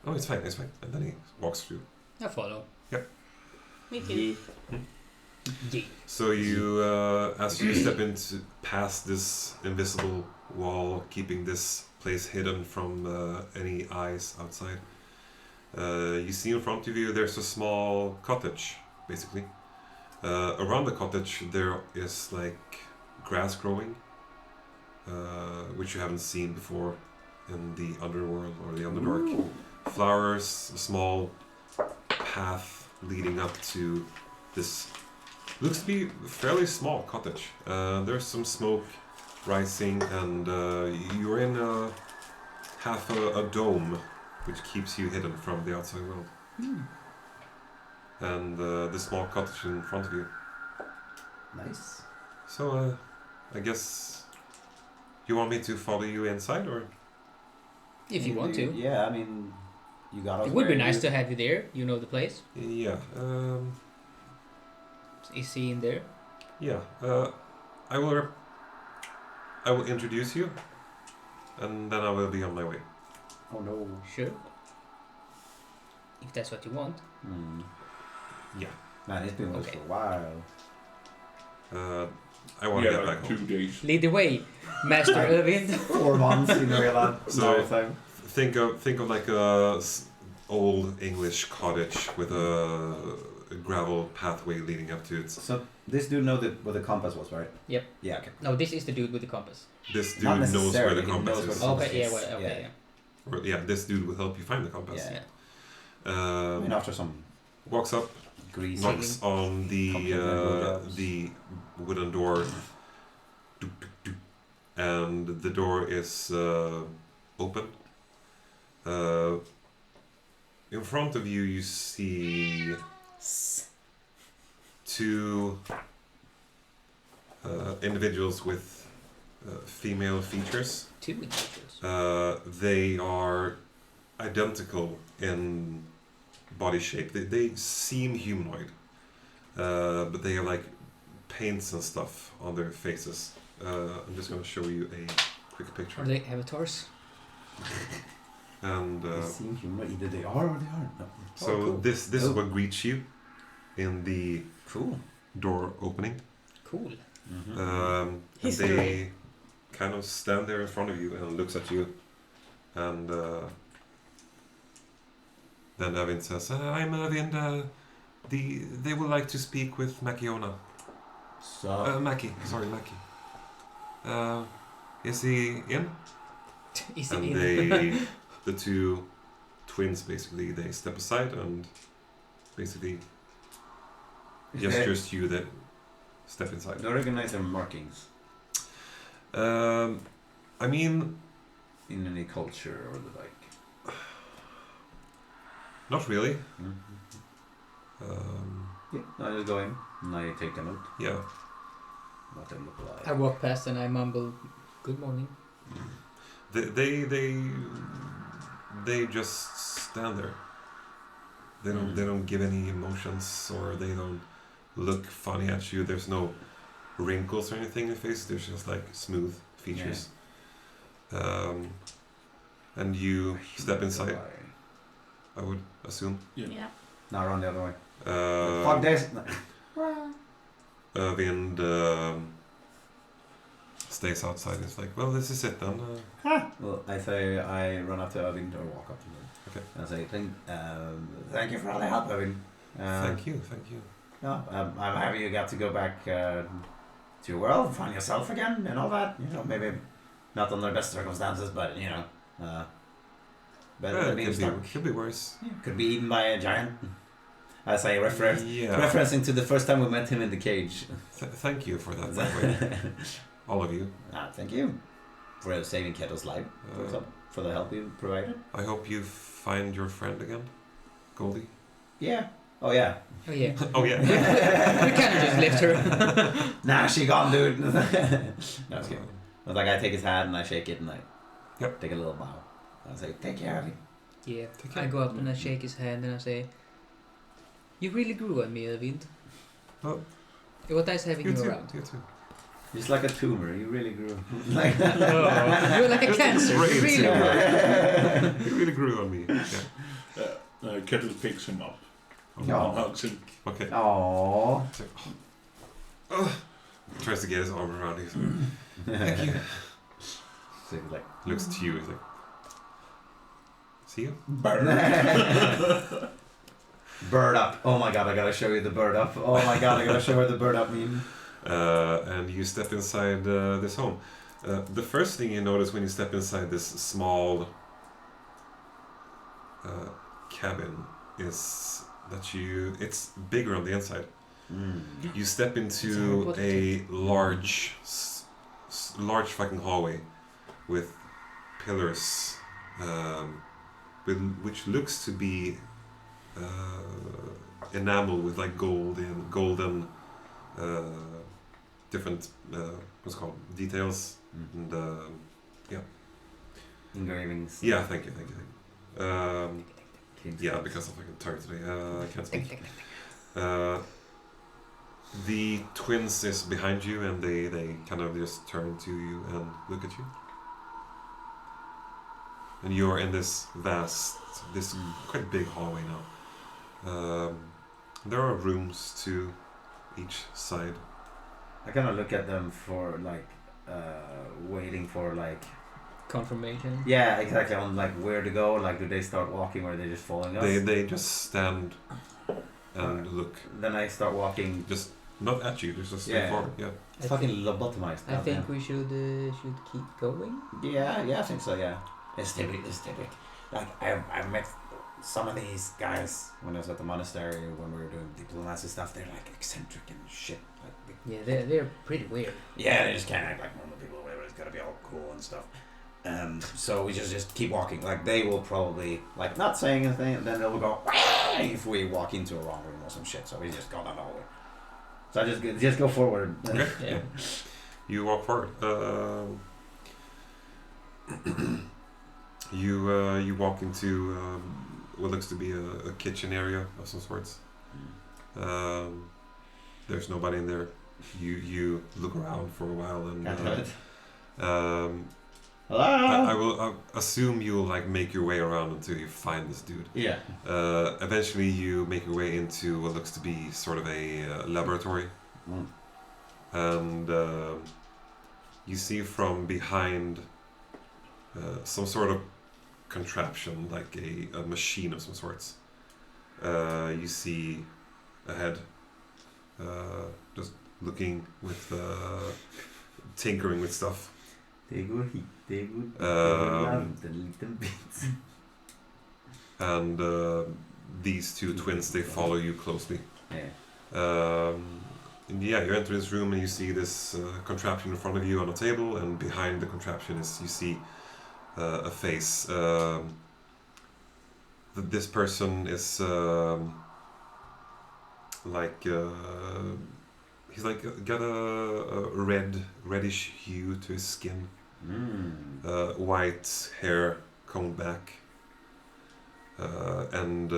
Oh, it's fine. And then he walks through. I follow. Me too. Yeah. So you, as you step into past this invisible wall, keeping this place hidden from any eyes outside, you see in front of you there's a small cottage, basically. Around the cottage there is like grass growing, which you haven't seen before in the underworld or the Underdark. Ooh. Flowers, a small path leading up to this. Looks to be a fairly small cottage. There's some smoke rising, and you're in half a dome, which keeps you hidden from the outside world. And the small cottage in front of you. Nice. So, I guess you want me to follow you inside, or If you want to. Yeah, I mean, you got us. It would be where nice you- to have you there. You know the place. yeah, Is he in there? yeah. I will introduce you, and then I will be on my way. Oh no. Sure. If that's what you want. Hmm. Yeah. Man, it's been with us Okay. for a while. I want to Yeah, get like back 2 home. days. Lead the way, Master Övind. 4 months in real So- time. Think of like a old English cottage with a gravel pathway leading up to it. So this dude know what the compass was, right? Yep. Yeah. Okay. No, this is the dude with the compass. This dude Not knows where necessarily, the he compass knows is. where Okay, yeah, Yes. well, okay, Yeah. yeah. Or, yeah, this dude will help you find the compass. Yeah. Yeah. I mean, after some Walks up, grease. knocks on the wooden door, doop, doop, doop, and the door is open. In front of you, you see two individuals with female features. Two individuals. They are identical in body shape. They seem humanoid, but they have like paints and stuff on their faces. I'm just going to show you a quick picture. Are they avatars? And They seem human. Either they are or they aren't. No. so Oh, cool. this is Oh. what greets you in the Cool. door opening. Cool. Mm-hmm. And History. they kind of stand there in front of you and looks at you, and then Övind says, "I'm Övind. They would like to speak with Mackyona. So Macky, sorry, Macky. Is he in?" Is it And in? the two twins basically, they step aside and basically gestures to you that step inside. do you recognize their markings I mean, in any culture or the like? not really. Mm-hmm. Yeah. I just go in and I take a note. Yeah. What they look like. I walk past and I mumble, "Good morning." They just stand there. They don't give any emotions, or they don't look funny at you. There's no wrinkles or anything in your face. There's just like smooth features. And you step inside, I would assume. Yeah. Now run the other way. Uh, Fuck this. Övind stays outside. It's like, well, this is it then. Well, I say I run up to Övind or walk up to him. Okay. And I say, thank you for all the help, Övind. Thank you. Yeah, I'm happy you got to go back to your world, find yourself again, and all that. You know, maybe not under the best circumstances, but you know, better than being stuck. Could be worse. Yeah, could be eaten by a giant. As I Yeah. referencing to the first time we met him in the cage. Thank you for that, by the way. All of you. Thank you for saving Kettle's life. For the help you provided. I hope you find your friend again, Goldie. Yeah. Oh yeah. Oh yeah. Oh yeah. We kind of just left her. Nah, she gone, dude. No, it's good. I was like, I take his hand and I shake it and I Yep. take a little bow. I was like, take care of him. Yeah. Take care. I go up and I shake his hand and I say, "You really grew on me, Övind. Oh. It was nice having You you too. around." You too. He's like a tumor. You really grew. Like You're like a cancer. You Great. really grew. He really grew on me. Yeah. Kettle picks him up. No. And hugs him. Okay. Aww. So, tries to get his arm around you. Thank you. So he's like, Looks to you. He's like, see you. Burn. bird up. Oh my god, I gotta show you the bird up. Oh my god, I gotta show her the bird up meme. And you step inside this home. The first thing you notice when you step inside this small cabin is that it's bigger on the inside. You step into a large fucking hallway with pillars, which looks to be enamel with like golden different what's it called, details and Engravings. yeah, thank you. Yeah, because I'm fucking tired today. I can't speak. The twins is behind you and they kind of just turn to you and look at you. And you're in this quite big hallway now. There are rooms to each side. I kind of look at them for like, waiting for like. Confirmation. Yeah, exactly. On like where to go. Like, do they start walking or are they just following us? They just stand and look. Then I start walking. Just not at you. Just straight Yeah. forward. Yeah. It's fucking lobotomized. I think we should keep going. Yeah, I think so. Yeah. It's typical. Like I met some of these guys when I was at the monastery when we were doing diplomacy stuff. They're like eccentric and shit. Like, Yeah, they're pretty weird. yeah, they just can't act like normal people. Whatever. It's gotta be all cool and stuff. So we just keep walking. Like they will probably like not saying anything, and then they'll go "Wah!" if we walk into a wrong room or some shit. So we just go down the hallway. So I just go forward. Okay. Yeah. You walk forward. You walk into what looks to be a kitchen area of some sorts. There's nobody in there. You look around for a while and Hello. I will assume you'll like make your way around until you find this dude. Yeah. Eventually, you make your way into what looks to be sort of a laboratory, and you see from behind some sort of contraption, like a machine of some sorts. You see a head, just looking with tinkering with stuff. They go hit, they go Um, the little bits. And these two twins, they follow you closely. Yeah. And yeah, you enter this room and you see this contraption in front of you on a table, and behind the contraption is you see a face. This person is like he's like got a reddish hue to his skin. White hair combed back, and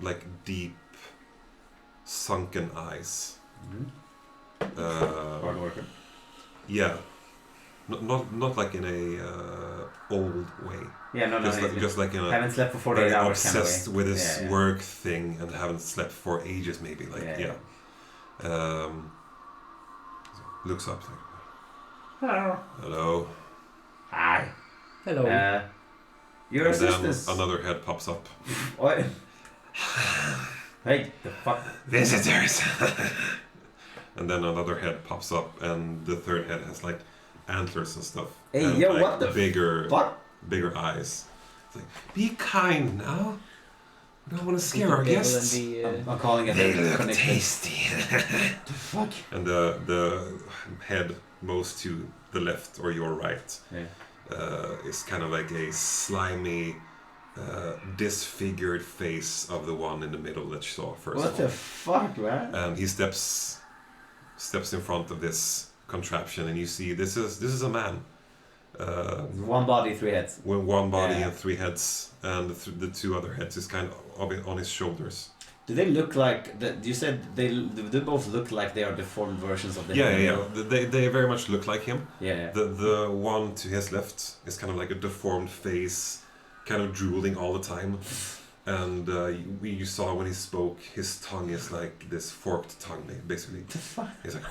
like deep sunken eyes. Hard worker. Yeah, not like in a old way. Yeah, no, Just like in a haven't slept for 48 very hours. obsessed kind of way. with his Yeah. work thing and haven't slept for ages, maybe. Like Yeah. Looks up like, Hello. hello. Hi. Hello. Your And then assistants. another head pops up. What? Hey, the fuck? Visitors. And then another head pops up, and the third head has like antlers and stuff. Hey, and, yo, like, what the bigger Fuck? eyes. It's like, be kind now. We don't want to scare our guests. I'm calling it They the look connection. tasty. The fuck? And the head most to the left or your right is kind of like a slimy, disfigured face of the one in the middle that you saw first. What of the all. fuck, man? And he steps in front of this contraption, and you see this is a man. One body, 3 heads. With one body Yeah. and 3 heads, and the 2 other heads is kind of on his shoulders. Do they look like? You said they both look like they are deformed versions of the Yeah, head. yeah, yeah. They very much look like him. Yeah. The one to his left is kind of like a deformed face, kind of drooling all the time. And you saw when he spoke, his tongue is like this forked tongue, basically. The fuck? He's like,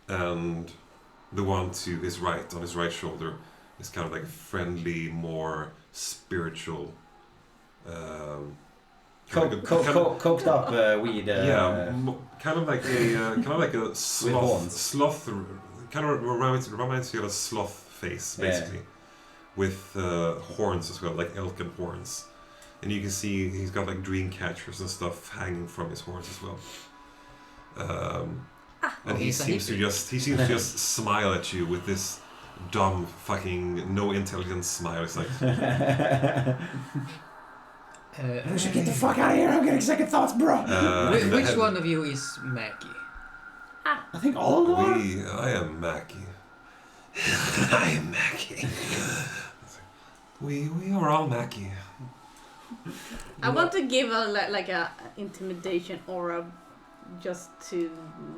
and the one to his right, on his right shoulder, is kind of like a friendly, more spiritual. Coked up weed. Kind of like a horns. sloth. Kind of reminds you of a sloth face, basically, with horns as well, like elken horns, and you can see he's got like dream catchers and stuff hanging from his horns as well. And he seems to just smile at you with this dumb fucking no intelligence smile. It's like. We should get the fuck out of here. I'm getting second thoughts, bro. Which one of you is Macky? I think all of them. I am Macky. I am Macky. We are all Macky. I want to give a like a intimidation aura just to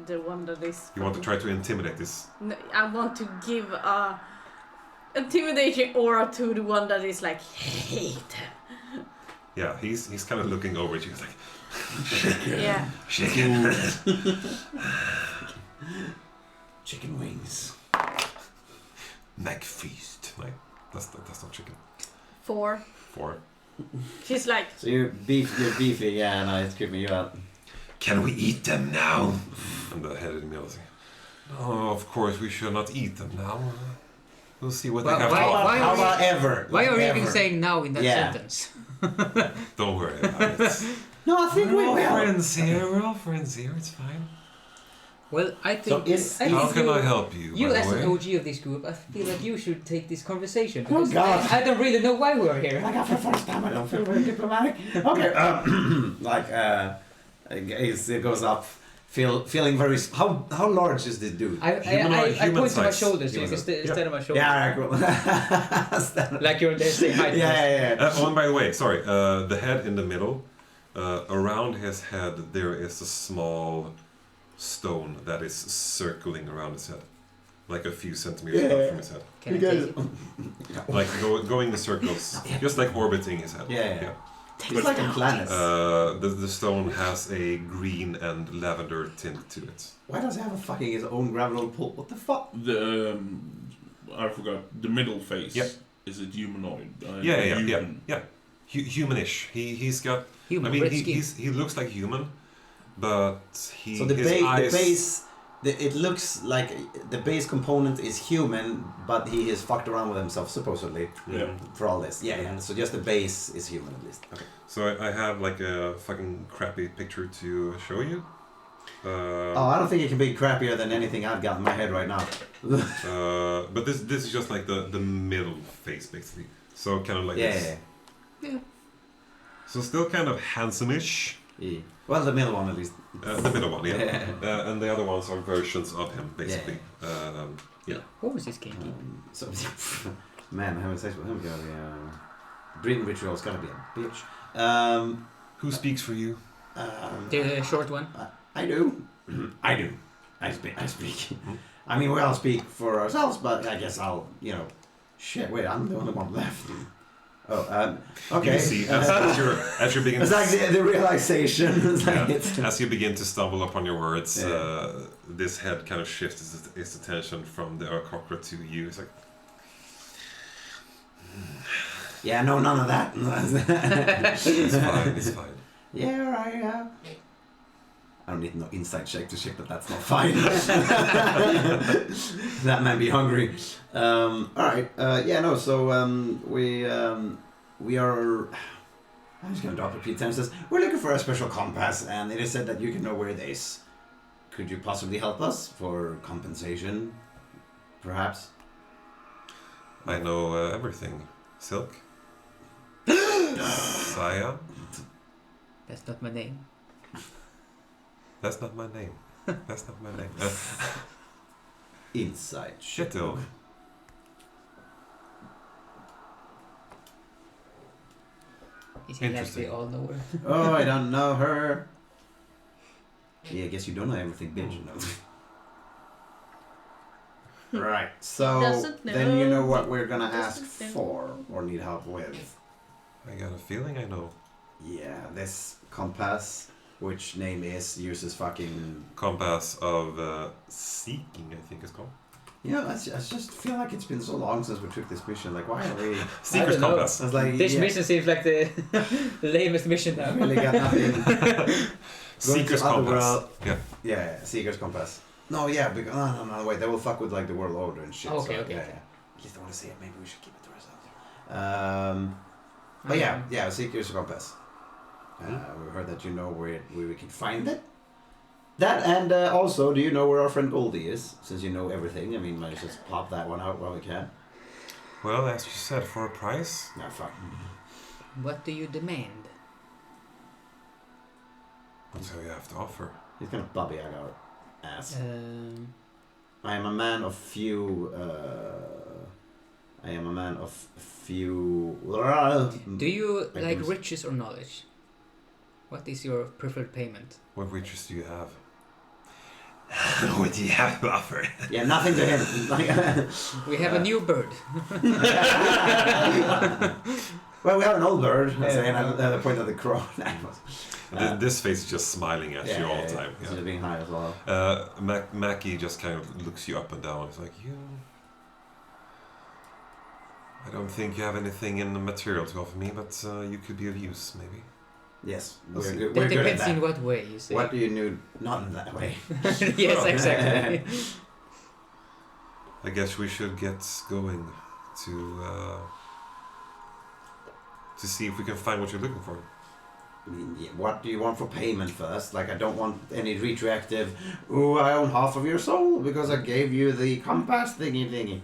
the one that is. You want to try to intimidate this? No, I want to give a intimidation aura to the one that is like hate him. Yeah, he's kind of looking over at you. He's like, Yeah. chicken. Chicken wings. Mac feast. Like that's not chicken. 4. 4. She's like. So you're beefy, yeah, and it's creeping you out. Can we eat them now? And the head of the meal is like, no, of course we should not eat them now. We'll see what they have to offer. How about ever? Why are you ever? even saying now in that sentence? Don't worry about it. No, I think we We're all will. friends here. We're all friends here. It's fine. Well, I think. How can I help you? You, by the as way? an OG of this group, I feel like you should take this conversation. Oh, Because God. I don't really know why we're here. Like for the first time, I don't feel very diplomatic. Okay, it goes up, feeling very. How large is this dude? I point to my size. shoulders Human size. instead of my shoulders. Yeah, cool. Like you're there saying hi. Yeah. Oh, and by the way, sorry. The head in the middle, around his head, there is a small stone that is circling around his head, like a few centimeters up from his head. Can I take it? Like going in circles, just like orbiting his head. Yeah. It's like a planet. The stone has a green and lavender tint to it. Why does he have a fucking his own gravital pull? What the fuck? I forgot the middle face. Yep. Is it humanoid? Yeah. Humanish. He's got. Human, I mean, red skin. he looks like human, but So the eyes. base, it looks like the base component is human, but he has fucked around with himself supposedly. Yeah. For all this, yeah. So just the base is human at least. Okay. So I have like a fucking crappy picture to show you. I don't think it can be crappier than anything I've got in my head right now. But this is just like the middle face basically. So kind of like this. Yeah. So still kind of handsome-ish. Yeah. Well, the middle one at least. The middle one, yeah. And the other ones are versions of him, basically. Yeah. Horse is kinky. So, man, having sex with him, dream ritual's gotta be a bitch. Who speaks for you? The short one. I do. I do. I speak. I mean, we all speak for ourselves, but I guess I'll, shit, wait, I'm the only one left. Oh, okay. You can see as you're beginning. It's like the realization. It's like as you begin to stumble upon your words, this head kind of shifts its attention from the Urkokra to you. It's like, yeah, no, none of that. it's fine. Yeah, alright. I don't need no inside check to check that that's not fine. That man be hungry. Alright, so we are. I'm just gonna drop a few sentences. We're looking for a special compass, and it is said that you can know where it is. Could you possibly help us for compensation, perhaps? I know everything. Silk. Saya. That's not my name. That's not my name. That's not my name. Inside. Shit, though. Is he like Interesting. the all-knower? Oh, I don't know her. Yeah, I guess you don't know everything, bitch. No. Right. So Doesn't then you know know. what we're gonna ask Doesn't know. for or need help with. I got a feeling I know. Yeah, this compass, which name uses fucking. Compass of Seeking, I think it's called. Yeah, I just feel like it's been so long since we took this mission. Like, why are we? Seeker's don't know. Compass. I was like, This yeah, mission seems like the lamest mission now. really got nothing. Seeker's to other Compass. world. Yeah. Yeah, Seeker's compass. No, yeah, because no, wait, they will fuck with like the world order and shit. Okay, so, okay, yeah, okay. yeah. At least I want to say it. Maybe we should keep it to ourselves. But yeah, Seeker's compass. We heard that you know where we can find it. That and also, do you know where our friend Goldie is? Since you know everything, I mean, let's just pop that one out while we can. Well, as you said, for a price. No, fuck. What do you demand? What's all you have to offer? He's gonna bubby out our ass. Um, I am a man of few. do you I like do. riches or knowledge? What is your preferred payment? What riches do you have? What do you have to offer? Yeah, nothing to him. We have a new bird. Well, we have an old bird. Saying at the point of the crow. This face is just smiling at you all the time. He's Yeah. just being high as well. Macky just kind of looks you up and down. It's like, I don't think you have anything in the material to offer me, but you could be of use, maybe. Yes, We'll see. we're That good at depends that. in what way you say. What do you need? Not in that way. Yes, exactly. I guess we should get going to see if we can find what you're looking for. I mean, yeah, what do you want for payment first? Like, I don't want any retroactive, oh, I own half of your soul because I gave you the compass thingy.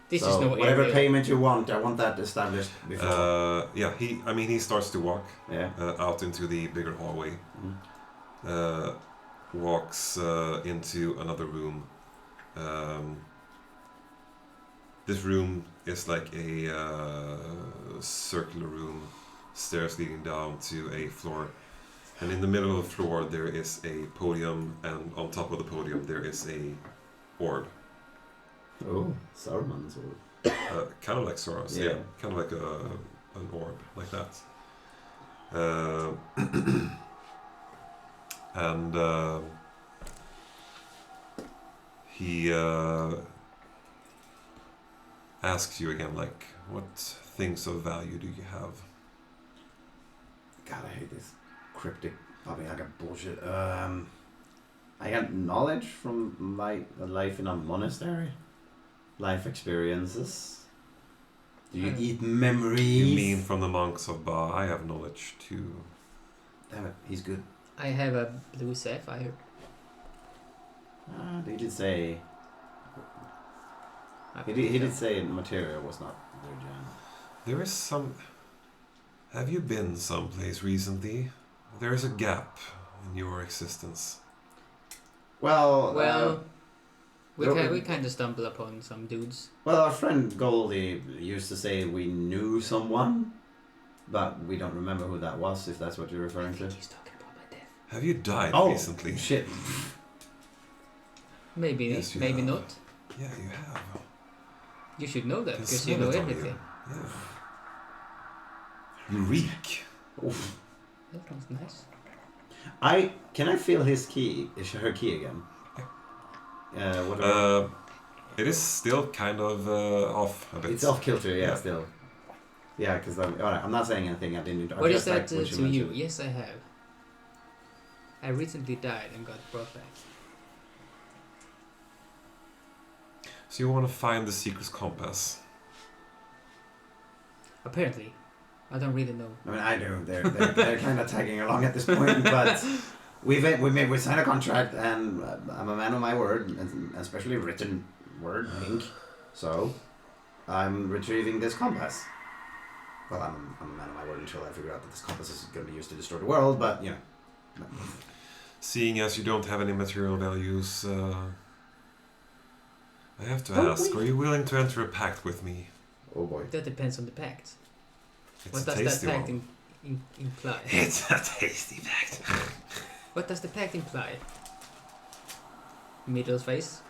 This So is no whatever area. payment you want, I want that established before. He starts to walk Yeah. out into the bigger hallway. Mhm. Walks into another room. This room is like a circular room, stairs leading down to a floor. And in the middle of the floor there is a podium, and on top of the podium there is a orb. Oh, Saruman's orb. Kind of like Soros, Yeah. yeah. Kind of like an orb, like that. And he asks you again, like, what things of value do you have? God, I hate this cryptic Bobby Yaga bullshit. I got knowledge from my life in a monastery. Life experiences. Do you eat memories? You mean from the monks of Ba? I have knowledge too. Damn it, he's good. I have a blue sapphire. He did say. He did say material was not their jam. There is some... Have you been someplace recently? There is a gap in your existence. Well, we kind of stumble upon some dudes. well, our friend Goldie used to say we knew someone, but we don't remember who that was. If that's what you're referring to. He's talking about my death. Have you died Oh, recently? shit. Maybe, Yes, you maybe have. not. Yeah, you have. You should know that Can because you smell know it on you. everything. Yeah. You reek. Oof. That sounds nice. Can I feel his key? Is her key again? Whatever. It is still kind of off a bit. It's off kilter, yeah, Yeah. still. Yeah, because I'm not saying anything. I didn't. What is just that like what to you? mentioned. Yes, I have. I recently died and got brought back. So you want to find the secret compass. Apparently. I don't really know. I mean, I do. They're kind of tagging along at this point, but we signed a contract, and I'm a man of my word, and especially written word, ink. So I'm retrieving this compass. Well, I'm a man of my word until I figure out that this compass is going to be used to destroy the world. But you know. Seeing as you don't have any material values, I have to ask, are you willing to enter a pact with me? Oh boy. That depends on the pact. It's What a does tasty that pact one. imply? It's a tasty fact. What does the pact imply? Middle face?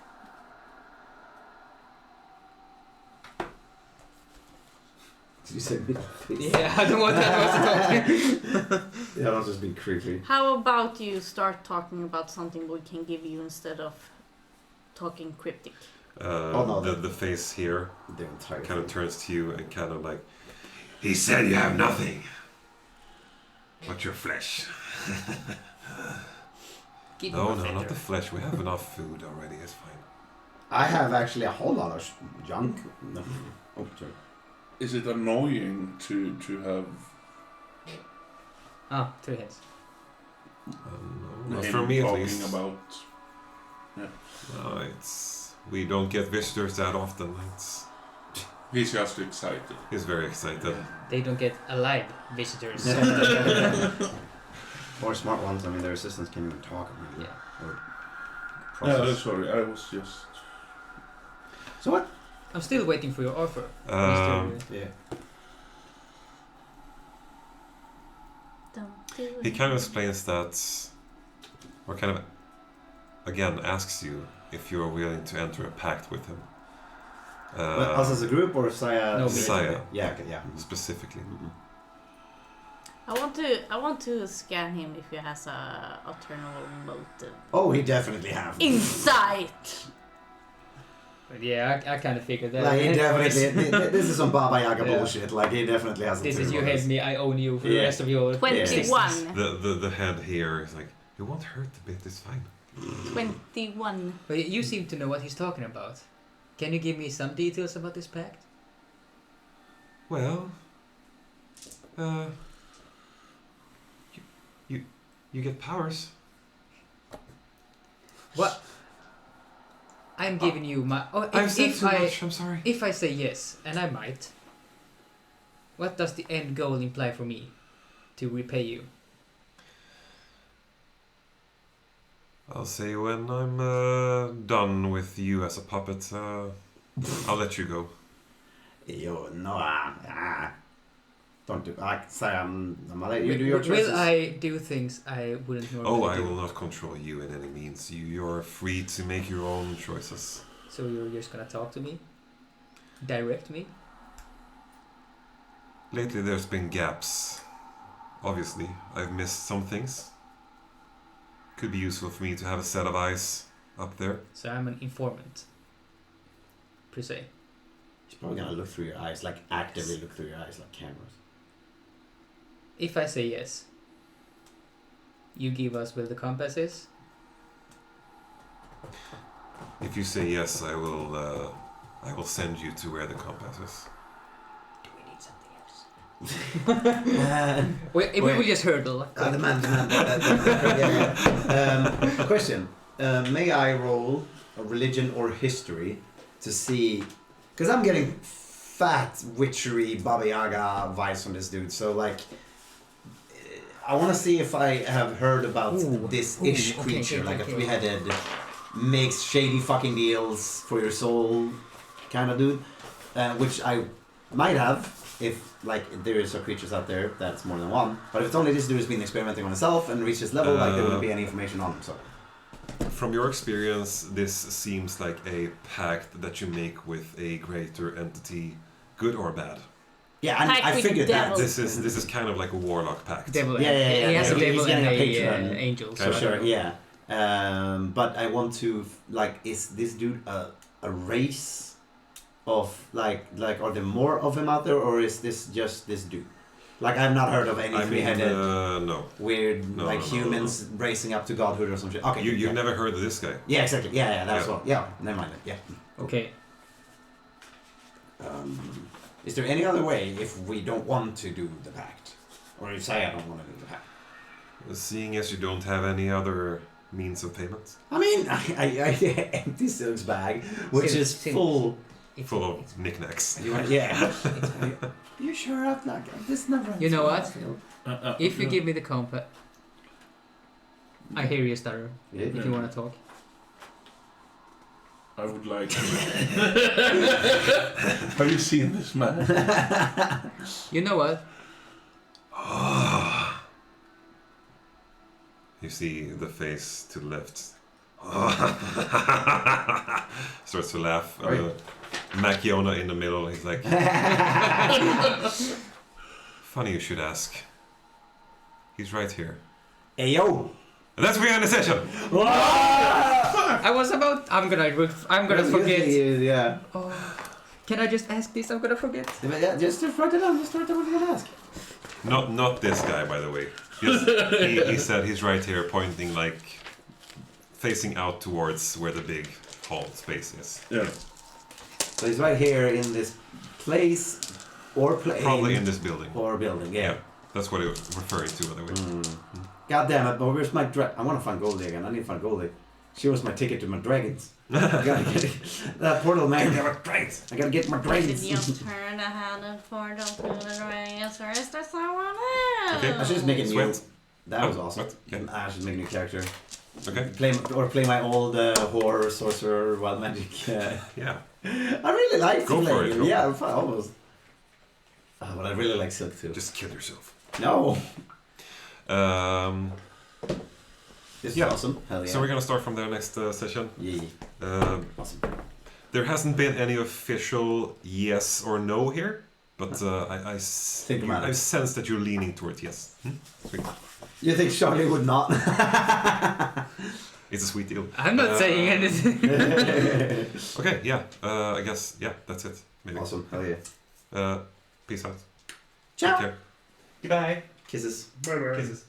Did you say middle face? Yeah, I don't want that was to talk. Yeah, I'll just be creepy. How about you start talking about something we can give you instead of talking cryptic? The face here The entire kind of turns to you and kind of like, He said you have nothing but your flesh. Give no, him a no, not feather. the flesh. We have enough food already. It's fine. I have actually a whole lot of junk. No. Oh, sorry. Is it annoying to have Ah, 3 heads. No, not him for me at talking least. about? No, it's we don't get visitors that often. It's He's just excited. he's very excited. They don't get alive visitors. Or smart ones. I mean, their assistants can't even talk. Really. Yeah. Or No, process. sorry, I was just. So what? I'm still waiting for your offer, Um, Mr. Yeah. Don't do He it. kind of explains that, or kind of, again, asks you if you're willing to enter a pact with him. Us as a group or Saya? No, me. Saya. Yeah. Okay. Yeah. Specifically. I want to scan him if he has a alternative motive. Oh, he definitely have. Insight. But yeah, I kind of figured that. Like he Anyways, definitely. This is some Baba Yaga Yeah. bullshit. Like he definitely has. This is you hate me, I own you for the Yeah. rest of your 21. The head here is like, it won't hurt a bit. It's fine. 21. But you seem to know what he's talking about. Can you give me some details about this pact? Well, you get powers. What? I'm giving you my. Oh, I've if, said if too I much. I'm sorry. if I say yes, and I might, what does the end goal imply for me to repay you? I'll say when I'm done with you as a puppet, I'll let you go. Yo, no, don't do. I'm gonna let you do your choices. Will I do things I wouldn't normally Oh, I do? will not control you in any means. You're free to make your own choices. So you're just gonna talk to me? Direct me? Lately, there's been gaps. Obviously, I've missed some things. Could be useful for me to have a set of eyes up there. So I'm an informant. Per se. She's probably gonna look through your eyes, like actively look through your eyes, like cameras. If I say yes, you give us where the compass is? If you say yes, I will send you to where the compass is. Do we need something else? We Wait. will just hurdle. The man. Yeah. Question: may I roll a religion or history to see? Because I'm getting fat witchery Baba Yaga vibes from this dude. So like, I want to see if I have heard about this ish okay, creature, okay, like okay. a three-headed, makes shady fucking deals for your soul, kind of dude, which I might have if like there is creatures out there that's more than one. But if it's only this dude who's been experimenting on himself and reached this level, like there wouldn't be any information on him. So From your experience, this seems like a pact that you make with a greater entity, good or bad. yeah, and Pact I with figured that. devil. This is kind of like a warlock pact. Devil. Yeah, He has a he's devil getting and a patron. angel. For So I don't Sure, know. yeah. But I want to like, is this dude a race of like are there more of him out there, or is this just this dude? Like I've not heard of any I mean, three-headed no. weird No, like no, humans racing up to godhood or some shit. Okay, You've yeah. never heard of this guy. Yeah, exactly. Yeah, that's Yeah. what. Yeah, never mind. Yeah. Okay. Is there any other way if we don't want to do the pact, or if I don't want to do the pact? Seeing as you don't have any other means of payment, I mean, I empty Silk's bag, which Silk- is Silk. full. full of knickknacks. Yeah. You sure I've not this never. You know what? Uh, If you give me the compass, I hear you, Starro. Yeah. If you want to talk. I would like to. Have you seen this man? You know what? You see the face to the left. Starts to laugh. Right. Mackyona in the middle. He's like, funny you should ask. He's right here. Hey yo! And that's behind the session. I was about. I'm gonna forget. Yeah. Oh, can I just ask this? I'm gonna forget. Yeah, just write it down. Just write down what you want to ask. Not this guy, by the way. He said he's right here, pointing like facing out towards where the big hall space is. Yeah. So he's right here in this place or plane. Probably in this building. Or building, yeah. That's what he was referring to, by the way. God damn it, but where's my I want to find Goldie again. I need to find Goldie. She was my ticket to my dragons. I gotta get that portal, man. I gotta get my dragons. Did you turn the handed portal to the dragons, or is there someone else? Okay. I should just make a new. Sweat. That was awesome. What? Okay. I should make a new character. Okay. Play my old horror, sorcerer, wild magic. Yeah. I really like Go for it. Yeah, almost. But I really like Silk too. Just kill yourself. No. This is Yeah. awesome. Hell yeah. So we're gonna start from the next session. Yeah. Awesome. There hasn't been any official yes or no here, but I Think about it. sense that you're leaning towards yes. Sweet. You think Charlie would not? It's a sweet deal. I'm not saying anything. Okay, yeah. I guess that's it. Maybe. Awesome. Hell yeah. Peace out. Ciao. Take care. Goodbye. Kisses. Bye bye. Kisses.